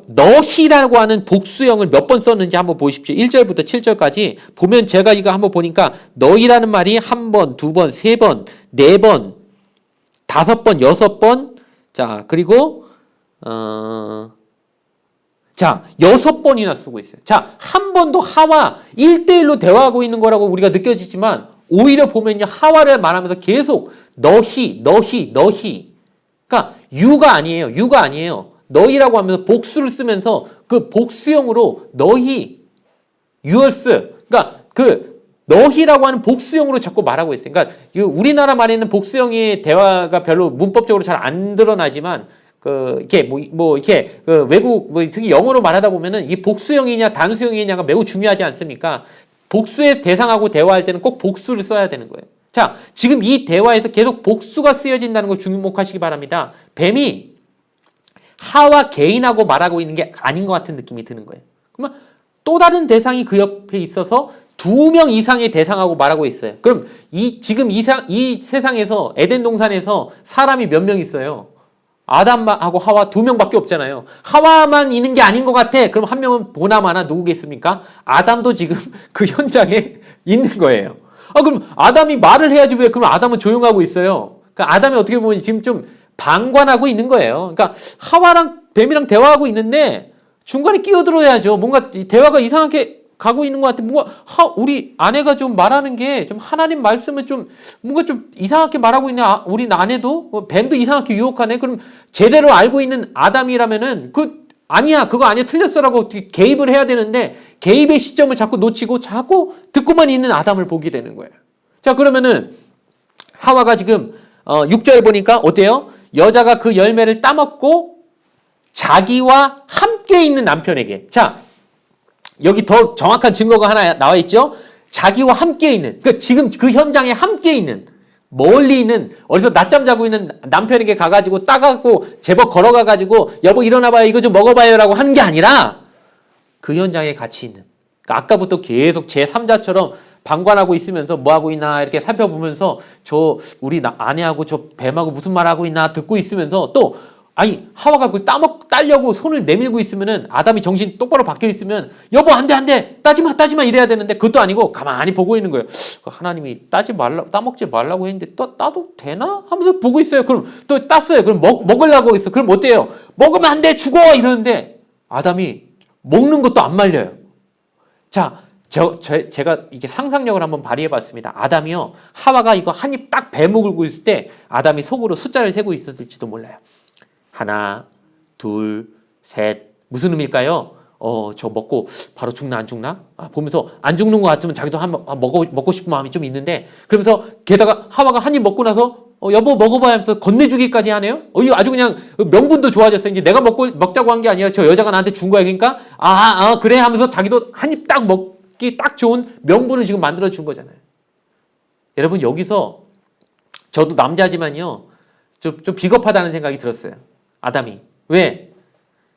너희라고 하는 복수형을 몇 번 썼는지 한번 보십시오. 1절부터 7절까지 보면, 제가 이거 한번 보니까 너희라는 말이 한 번, 두 번, 세 번, 네 번, 다섯 번, 여섯 번, 자, 그리고 자, 6번이나 쓰고 있어요. 자, 한 번도 하와 1대1로 대화하고 있는 거라고 우리가 느껴지지만, 오히려 보면요, 하와를 말하면서 계속 너희. 그러니까 유가 아니에요. 너희라고 하면서 복수를 쓰면서 그 복수형으로 너희, yours. 그러니까 너희라고 하는 복수형으로 자꾸 말하고 있어요. 그러니까 우리나라 말에 있는 복수형의 대화가 별로 문법적으로 잘 안 드러나지만 이렇게 이렇게 외국 특히 영어로 말하다 보면은 이게 복수형이냐 단수형이냐가 매우 중요하지 않습니까? 복수의 대상하고 대화할 때는 꼭 복수를 써야 되는 거예요. 자, 지금 이 대화에서 계속 복수가 쓰여진다는 걸 주목하시기 바랍니다. 뱀이 하와 개인하고 말하고 있는 게 아닌 것 같은 느낌이 드는 거예요. 그러면 또 다른 대상이 그 옆에 있어서 2명 이상의 대상하고 말하고 있어요. 그럼 지금 이 세상에서 에덴 동산에서 사람이 몇 명 있어요? 아담하고 하와 2명밖에 없잖아요. 하와만 있는 게 아닌 것 같아. 그럼 한 명은 보나마나 누구겠습니까? 아담도 지금 그 현장에 있는 거예요. 그럼 아담이 말을 해야지 왜 그럼 아담은 조용하고 있어요? 그러니까 아담이 어떻게 보면 지금 좀 방관하고 있는 거예요. 그러니까 하와랑 뱀이랑 대화하고 있는데 중간에 끼어들어야죠. 뭔가 대화가 이상하게 가고 있는 것 같아. 뭔가 우리 아내가 좀 말하는 게 좀 하나님 말씀을 좀 뭔가 좀 이상하게 말하고 있네. 우리 아내도 뱀도 이상하게 유혹하네. 그럼 제대로 알고 있는 아담이라면은 아니야 그거 아니야 틀렸어라고 개입을 해야 되는데 개입의 시점을 자꾸 놓치고 자꾸 듣고만 있는 아담을 보게 되는 거예요. 자, 그러면은 하와가 지금 6절에 보니까 어때요? 여자가 그 열매를 따먹고 자기와 함께 있는 남편에게. 자, 여기 더 정확한 증거가 하나 나와 있죠. 자기와 함께 있는, 지금 그 현장에 함께 있는, 멀리 있는, 어디서 낮잠 자고 있는 남편에게 가가지고 따갖고 제법 걸어가가지고 여보 일어나봐요 이거 좀 먹어봐요라고 하는 게 아니라 그 현장에 같이 있는. 그러니까 아까부터 계속 제3자처럼 방관하고 있으면서 뭐 하고 있나 이렇게 살펴보면서 저 우리 아내하고 저 뱀하고 무슨 말하고 있나 듣고 있으면서 또 하와가 그 따려고 손을 내밀고 있으면은 아담이 정신 똑바로 박혀 있으면 여보 안 돼 따지마 이래야 되는데 그것도 아니고 가만히 보고 있는 거예요. 하나님이 따먹지 말라고 했는데 따도 되나 하면서 보고 있어요. 그럼 또 땄어요. 그럼 먹으려고 있어. 그럼 어때요? 먹으면 안 돼 죽어 이러는데 아담이 먹는 것도 안 말려요. 자, 제가 이게 상상력을 한번 발휘해 봤습니다. 아담이요 하와가 이거 한 입 딱 베물고 있을 때 아담이 속으로 숫자를 세고 있었을지도 몰라요. 하나, 둘, 셋. 무슨 의미일까요? 저 먹고 바로 죽나 안 죽나? 보면서 안 죽는 것 같으면 자기도 먹고 싶은 마음이 좀 있는데 그러면서 게다가 하와가 한 입 먹고 나서 여보 먹어봐야 하면서 건네주기까지 하네요. 이거 아주 그냥 명분도 좋아졌어요. 이제 내가 먹자고 한 게 아니라 저 여자가 나한테 준 거야. 그러니까 그래 하면서 자기도 한 입 딱 먹기 딱 좋은 명분을 지금 만들어 준 거잖아요. 여러분 여기서 저도 남자지만요 좀 비겁하다는 생각이 들었어요. 아담이. 왜?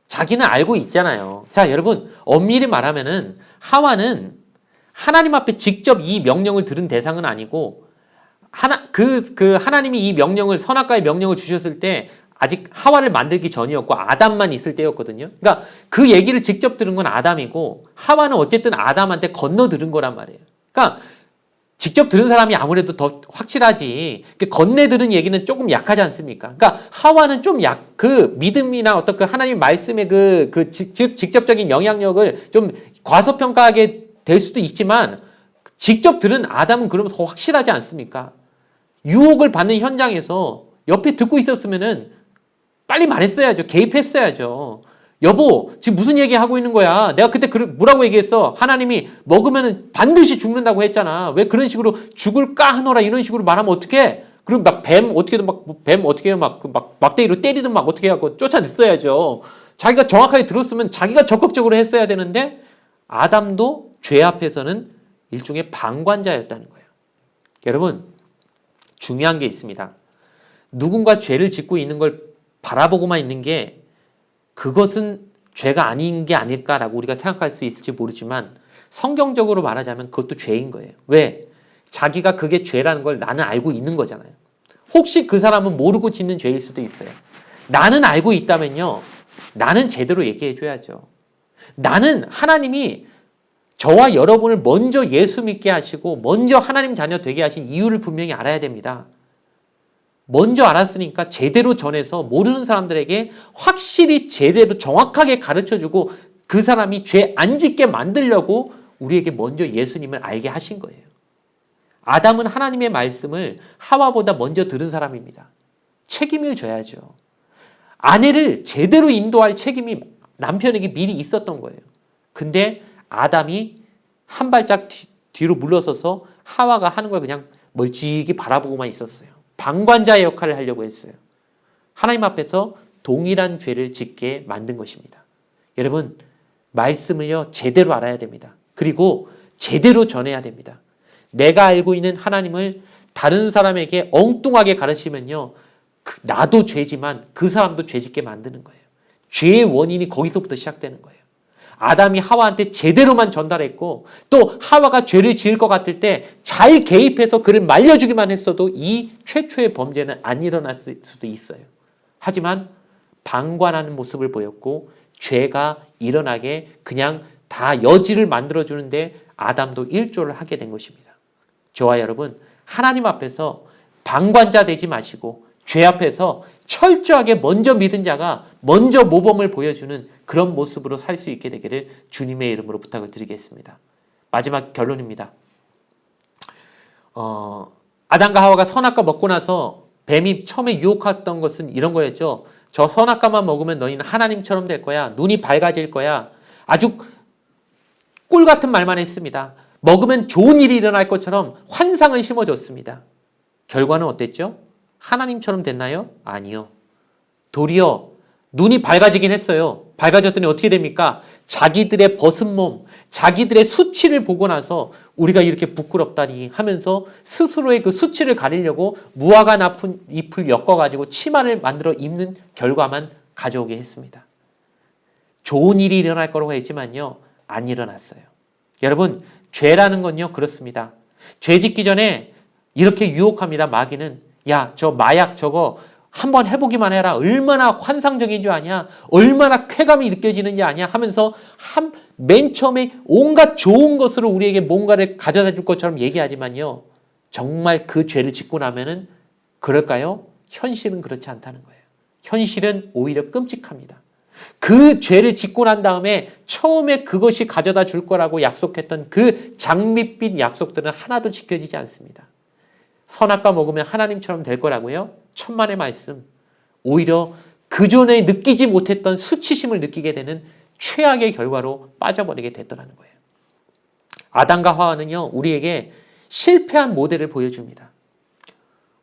자기는 알고 있잖아요. 자, 여러분, 엄밀히 말하면은 하와는 하나님 앞에 직접 이 명령을 들은 대상은 아니고 하나님이 이 명령을 선악과의 명령을 주셨을 때 아직 하와를 만들기 전이었고 아담만 있을 때였거든요. 그러니까 그 얘기를 직접 들은 건 아담이고 하와는 어쨌든 아담한테 건너 들은 거란 말이에요. 그러니까 직접 들은 사람이 아무래도 더 확실하지. 건네 들은 얘기는 조금 약하지 않습니까? 그러니까 하와는 좀 믿음이나 어떤 그 하나님 말씀의 직접적인 영향력을 좀 과소평가하게 될 수도 있지만 직접 들은 아담은 그러면 더 확실하지 않습니까? 유혹을 받는 현장에서 옆에 듣고 있었으면은 빨리 말했어야죠. 개입했어야죠. 여보, 지금 무슨 얘기 하고 있는 거야? 내가 그때 뭐라고 얘기했어? 하나님이 먹으면 반드시 죽는다고 했잖아. 왜 그런 식으로 죽을까 하노라 이런 식으로 말하면 어떡해? 그리고 뱀 어떻게 막대기로 때리든 어떻게 하고 쫓아냈어야죠. 자기가 정확하게 들었으면 자기가 적극적으로 했어야 되는데 아담도 죄 앞에서는 일종의 방관자였다는 거예요. 여러분, 중요한 게 있습니다. 누군가 죄를 짓고 있는 걸 바라보고만 있는 게 그것은 죄가 아닌 게 아닐까라고 우리가 생각할 수 있을지 모르지만 성경적으로 말하자면 그것도 죄인 거예요. 왜? 자기가 그게 죄라는 걸 나는 알고 있는 거잖아요. 혹시 그 사람은 모르고 짓는 죄일 수도 있어요. 나는 알고 있다면요. 나는 제대로 얘기해 줘야죠. 나는 하나님이 저와 여러분을 먼저 예수 믿게 하시고 먼저 하나님 자녀 되게 하신 이유를 분명히 알아야 됩니다. 먼저 알았으니까 제대로 전해서 모르는 사람들에게 확실히 제대로 정확하게 가르쳐주고 그 사람이 죄 안 짓게 만들려고 우리에게 먼저 예수님을 알게 하신 거예요. 아담은 하나님의 말씀을 하와보다 먼저 들은 사람입니다. 책임을 져야죠. 아내를 제대로 인도할 책임이 남편에게 미리 있었던 거예요. 근데 아담이 한 발짝 뒤로 물러서서 하와가 하는 걸 그냥 멀찍이 바라보고만 있었어요. 방관자의 역할을 하려고 했어요. 하나님 앞에서 동일한 죄를 짓게 만든 것입니다. 여러분, 말씀을요 제대로 알아야 됩니다. 그리고 제대로 전해야 됩니다. 내가 알고 있는 하나님을 다른 사람에게 엉뚱하게 가르치면요, 나도 죄지만 그 사람도 죄짓게 만드는 거예요. 죄의 원인이 거기서부터 시작되는 거예요. 아담이 하와한테 제대로만 전달했고, 또 하와가 죄를 지을 것 같을 때 잘 개입해서 그를 말려주기만 했어도 이 최초의 범죄는 안 일어났을 수도 있어요. 하지만 방관하는 모습을 보였고, 죄가 일어나게 그냥 다 여지를 만들어주는데 아담도 일조를 하게 된 것입니다. 저와 여러분, 하나님 앞에서 방관자 되지 마시고 죄 앞에서 철저하게 먼저 믿은 자가 먼저 모범을 보여주는 그런 모습으로 살 수 있게 되기를 주님의 이름으로 부탁을 드리겠습니다. 마지막 결론입니다. 아담과 하와가 선악과 먹고 나서 뱀이 처음에 유혹했던 것은 이런 거였죠. 저 선악과만 먹으면 너희는 하나님처럼 될 거야. 눈이 밝아질 거야. 아주 꿀 같은 말만 했습니다. 먹으면 좋은 일이 일어날 것처럼 환상을 심어줬습니다. 결과는 어땠죠? 하나님처럼 됐나요? 아니요. 도리어 눈이 밝아지긴 했어요. 밝아졌더니 어떻게 됩니까? 자기들의 벗은 몸, 자기들의 수치를 보고 나서 우리가 이렇게 부끄럽다니 하면서 스스로의 그 수치를 가리려고 무화과 나쁜 잎을 엮어가지고 치마를 만들어 입는 결과만 가져오게 했습니다. 좋은 일이 일어날 거라고 했지만요, 안 일어났어요. 여러분, 죄라는 건요 그렇습니다. 죄 짓기 전에 이렇게 유혹합니다. 마귀는 야, 저 마약 저거 한번 해보기만 해라. 얼마나 환상적인 줄 아냐? 얼마나 쾌감이 느껴지는지 아냐? 하면서 맨 처음에 온갖 좋은 것으로 우리에게 뭔가를 가져다 줄 것처럼 얘기하지만요, 정말 그 죄를 짓고 나면은 그럴까요? 현실은 그렇지 않다는 거예요. 현실은 오히려 끔찍합니다. 그 죄를 짓고 난 다음에 처음에 그것이 가져다 줄 거라고 약속했던 그 장밋빛 약속들은 하나도 지켜지지 않습니다. 선악과 먹으면 하나님처럼 될 거라고요? 천만의 말씀. 오히려 그전에 느끼지 못했던 수치심을 느끼게 되는 최악의 결과로 빠져버리게 됐더라는 거예요. 아담과 하와는요, 우리에게 실패한 모델을 보여줍니다.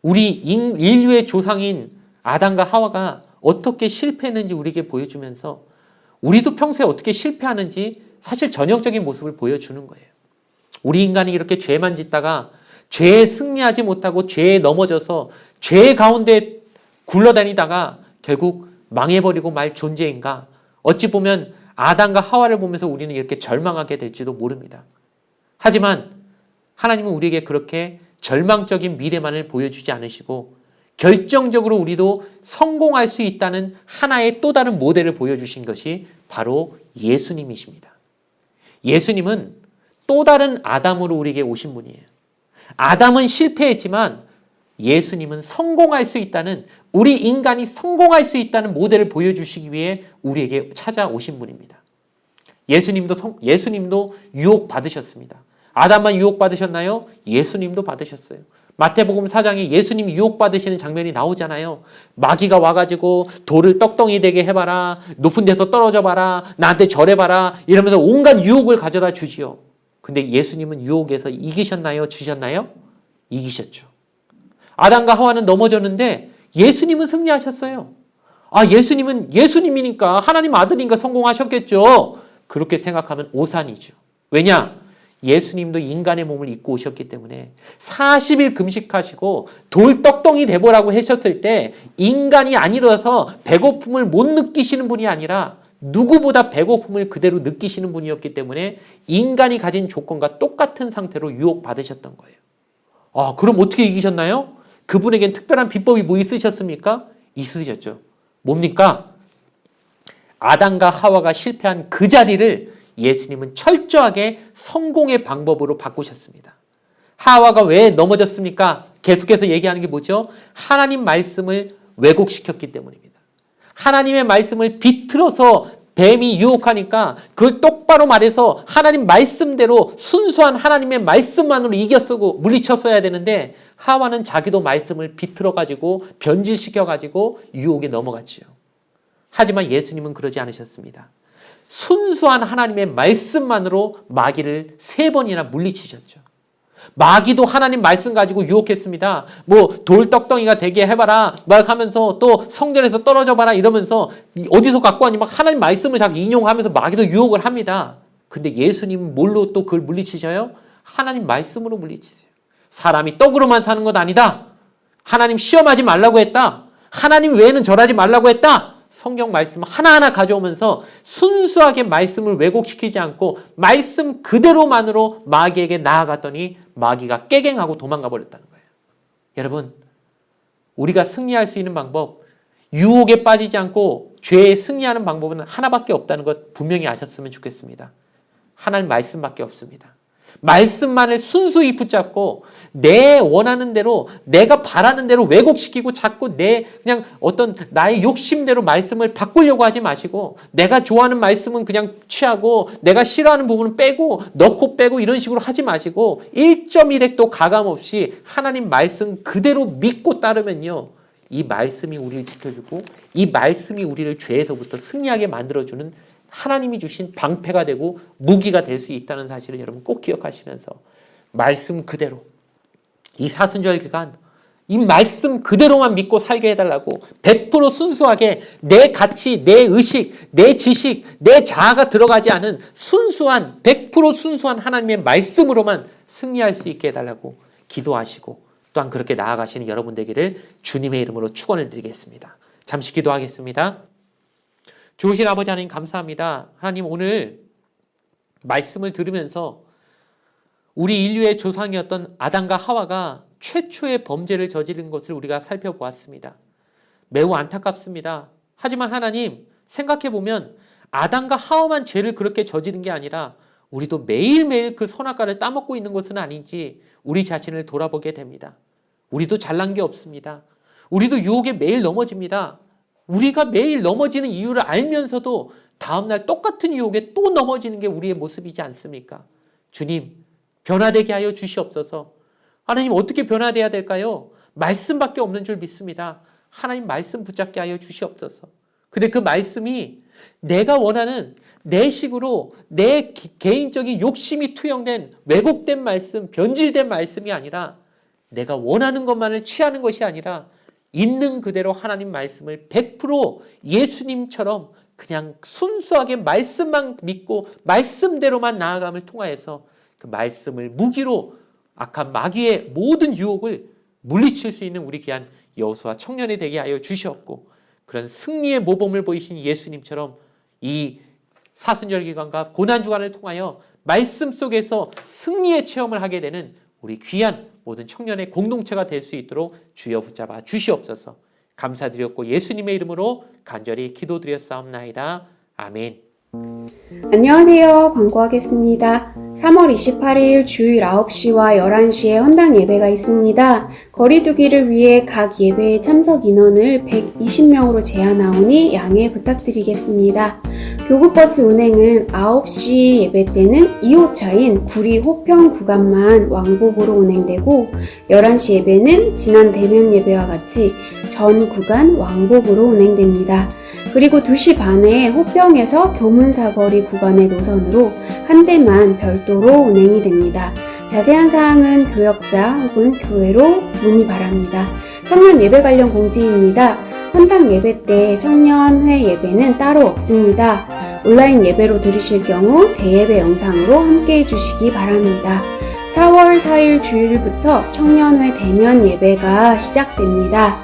우리 인류의 조상인 아담과 하와가 어떻게 실패했는지 우리에게 보여주면서 우리도 평소에 어떻게 실패하는지 사실 전형적인 모습을 보여주는 거예요. 우리 인간이 이렇게 죄만 짓다가 죄에 승리하지 못하고 죄에 넘어져서 죄 가운데 굴러다니다가 결국 망해버리고 말 존재인가? 어찌 보면 아담과 하와를 보면서 우리는 이렇게 절망하게 될지도 모릅니다. 하지만 하나님은 우리에게 그렇게 절망적인 미래만을 보여주지 않으시고 결정적으로 우리도 성공할 수 있다는 하나의 또 다른 모델을 보여주신 것이 바로 예수님이십니다. 예수님은 또 다른 아담으로 우리에게 오신 분이에요. 아담은 실패했지만 예수님은 성공할 수 있다는, 우리 인간이 성공할 수 있다는 모델을 보여주시기 위해 우리에게 찾아오신 분입니다. 예수님도 유혹받으셨습니다. 아담만 유혹받으셨나요? 예수님도 받으셨어요. 마태복음 4장에 예수님 유혹받으시는 장면이 나오잖아요. 마귀가 와가지고 돌을 떡덩이 되게 해봐라, 높은 데서 떨어져 봐라, 나한테 절해봐라 이러면서 온갖 유혹을 가져다 주지요. 근데 예수님은 유혹에서 이기셨나요? 지셨나요? 이기셨죠. 아담과 하와는 넘어졌는데 예수님은 승리하셨어요. 아, 예수님은 예수님이니까 하나님 아들이니까 성공하셨겠죠. 그렇게 생각하면 오산이죠. 왜냐? 예수님도 인간의 몸을 입고 오셨기 때문에 40일 금식하시고 돌 떡덩이 되보라고 하셨을 때 인간이 아니라서 배고픔을 못 느끼시는 분이 아니라 누구보다 배고픔을 그대로 느끼시는 분이었기 때문에 인간이 가진 조건과 똑같은 상태로 유혹받으셨던 거예요. 아, 그럼 어떻게 이기셨나요? 그분에겐 특별한 비법이 뭐 있으셨습니까? 있으셨죠. 뭡니까? 아담과 하와가 실패한 그 자리를 예수님은 철저하게 성공의 방법으로 바꾸셨습니다. 하와가 왜 넘어졌습니까? 계속해서 얘기하는 게 뭐죠? 하나님 말씀을 왜곡시켰기 때문입니다. 하나님의 말씀을 비틀어서 뱀이 유혹하니까 그걸 똑바로 말해서 하나님 말씀대로 순수한 하나님의 말씀만으로 이겨쓰고 물리쳤어야 되는데 하와는 자기도 말씀을 비틀어가지고 변질시켜가지고 유혹에 넘어갔지요. 하지만 예수님은 그러지 않으셨습니다. 순수한 하나님의 말씀만으로 마귀를 3번이나 물리치셨죠. 마귀도 하나님 말씀 가지고 유혹했습니다. 뭐 돌떡덩이가 되게 해봐라 막 하면서 또 성전에서 떨어져 봐라 이러면서 어디서 갖고 왔니 막 하나님 말씀을 자꾸 인용하면서 마귀도 유혹을 합니다. 근데 예수님은 뭘로 또 그걸 물리치셔요? 하나님 말씀으로 물리치세요. 사람이 떡으로만 사는 것 아니다. 하나님 시험하지 말라고 했다. 하나님 외에는 절하지 말라고 했다. 성경 말씀 하나하나 가져오면서 순수하게 말씀을 왜곡시키지 않고 말씀 그대로만으로 마귀에게 나아갔더니 마귀가 깨갱하고 도망가 버렸다는 거예요. 여러분, 우리가 승리할 수 있는 방법, 유혹에 빠지지 않고 죄에 승리하는 방법은 하나밖에 없다는 것 분명히 아셨으면 좋겠습니다. 하나님 말씀밖에 없습니다. 말씀만을 순수히 붙잡고 내 원하는 대로 내가 바라는 대로 왜곡시키고 자꾸 내 그냥 어떤 나의 욕심대로 말씀을 바꾸려고 하지 마시고 내가 좋아하는 말씀은 그냥 취하고 내가 싫어하는 부분은 빼고 넣고 빼고 이런 식으로 하지 마시고 1.1핵도 가감 없이 하나님 말씀 그대로 믿고 따르면요. 이 말씀이 우리를 지켜주고 이 말씀이 우리를 죄에서부터 승리하게 만들어주는 하나님이 주신 방패가 되고 무기가 될 수 있다는 사실을 여러분 꼭 기억하시면서 말씀 그대로 이 사순절 기간 이 말씀 그대로만 믿고 살게 해달라고 100% 순수하게 내 가치, 내 의식, 내 지식, 내 자아가 들어가지 않은 순수한 100% 순수한 하나님의 말씀으로만 승리할 수 있게 해달라고 기도하시고 또한 그렇게 나아가시는 여러분 되기를 주님의 이름으로 축원을 드리겠습니다. 잠시 기도하겠습니다. 좋으신 아버지 하나님 감사합니다. 하나님 오늘 말씀을 들으면서 우리 인류의 조상이었던 아담과 하와가 최초의 범죄를 저지른 것을 우리가 살펴보았습니다. 매우 안타깝습니다. 하지만 하나님 생각해보면 아담과 하와만 죄를 그렇게 저지른 게 아니라 우리도 매일매일 그 선악과를 따먹고 있는 것은 아닌지 우리 자신을 돌아보게 됩니다. 우리도 잘난 게 없습니다. 우리도 유혹에 매일 넘어집니다. 우리가 매일 넘어지는 이유를 알면서도 다음날 똑같은 유혹에 또 넘어지는 게 우리의 모습이지 않습니까? 주님, 변화되게 하여 주시옵소서. 하나님 어떻게 변화돼야 될까요? 말씀밖에 없는 줄 믿습니다. 하나님 말씀 붙잡게 하여 주시옵소서. 근데 그 말씀이 내가 원하는 내 식으로 내 개인적인 욕심이 투영된 왜곡된 말씀, 변질된 말씀이 아니라 내가 원하는 것만을 취하는 것이 아니라 있는 그대로 하나님 말씀을 100% 예수님처럼 그냥 순수하게 말씀만 믿고 말씀대로만 나아감을 통하여서 그 말씀을 무기로 악한 마귀의 모든 유혹을 물리칠 수 있는 우리 귀한 여호수아 청년이 되게 하여 주시옵고 그런 승리의 모범을 보이신 예수님처럼 이 사순절 기간과 고난 주간을 통하여 말씀 속에서 승리의 체험을 하게 되는 우리 귀한 모든 청년의 공동체가 될 수 있도록 주여 붙잡아 주시옵소서. 감사드렸고 예수님의 이름으로 간절히 기도드렸사옵나이다. 아멘. 안녕하세요. 광고하겠습니다. 3월 28일 주일 9시와 11시에 헌당 예배가 있습니다. 거리두기를 위해 각 예배에 참석 인원을 120명으로 제한하오니 양해 부탁드리겠습니다. 교구버스 운행은 9시 예배 때는 2호차인 구리 호평 구간만 왕복으로 운행되고 11시 예배는 지난 대면 예배와 같이 전 구간 왕복으로 운행됩니다. 그리고 2시 반에 호평에서 교문사거리 구간의 노선으로 한 대만 별도로 운행이 됩니다. 자세한 사항은 교역자 혹은 교회로 문의 바랍니다. 청년 예배 관련 공지입니다. 헌당 예배 때 청년회 예배는 따로 없습니다. 온라인 예배로 들으실 경우 대예배 영상으로 함께 해주시기 바랍니다. 4월 4일 주일부터 청년회 대면 예배가 시작됩니다.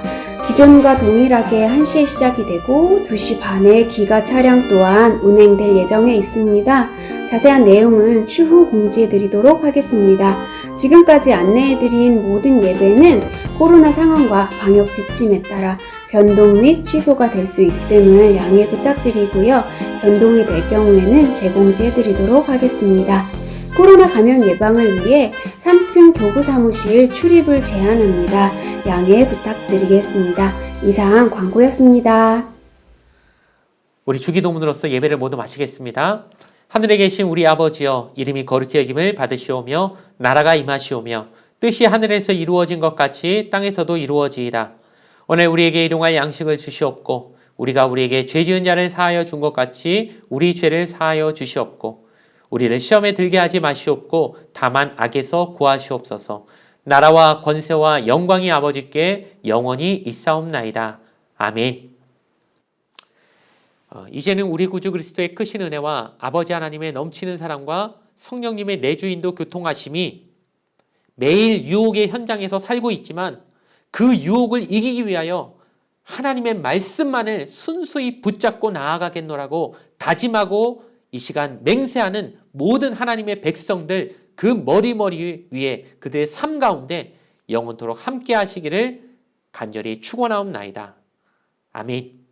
기존과 동일하게 1시에 시작이 되고 2시 반에 기가 차량 또한 운행될 예정에 있습니다. 자세한 내용은 추후 공지해드리도록 하겠습니다. 지금까지 안내해드린 모든 예배는 코로나 상황과 방역 지침에 따라 변동 및 취소가 될 수 있음을 양해 부탁드리고요. 변동이 될 경우에는 재공지해드리도록 하겠습니다. 코로나 감염 예방을 위해 3층 교구 사무실 출입을 제한합니다. 양해 부탁드리겠습니다. 이상 광고였습니다. 우리 주기도문으로서 예배를 모두 마치겠습니다. 하늘에 계신 우리 아버지여, 이름이 거룩히 여김을 받으시오며 나라가 임하시오며 뜻이 하늘에서 이루어진 것 같이 땅에서도 이루어지이다. 오늘 우리에게 일용할 양식을 주시옵고 우리가 우리에게 죄 지은 자를 사하여 준 것 같이 우리 죄를 사하여 주시옵고 우리를 시험에 들게 하지 마시옵고 다만 악에서 구하시옵소서. 나라와 권세와 영광이 아버지께 영원히 있사옵나이다. 아멘. 이제는 우리 구주 그리스도의 크신 은혜와 아버지 하나님의 넘치는 사랑과 성령님의 내주인도 교통하심이 매일 유혹의 현장에서 살고 있지만 그 유혹을 이기기 위하여 하나님의 말씀만을 순수히 붙잡고 나아가겠노라고 다짐하고 이 시간 맹세하는 모든 하나님의 백성들 그 머리 위에 그들의 삶 가운데 영원토록 함께 하시기를 간절히 축원하옵나이다. 아멘.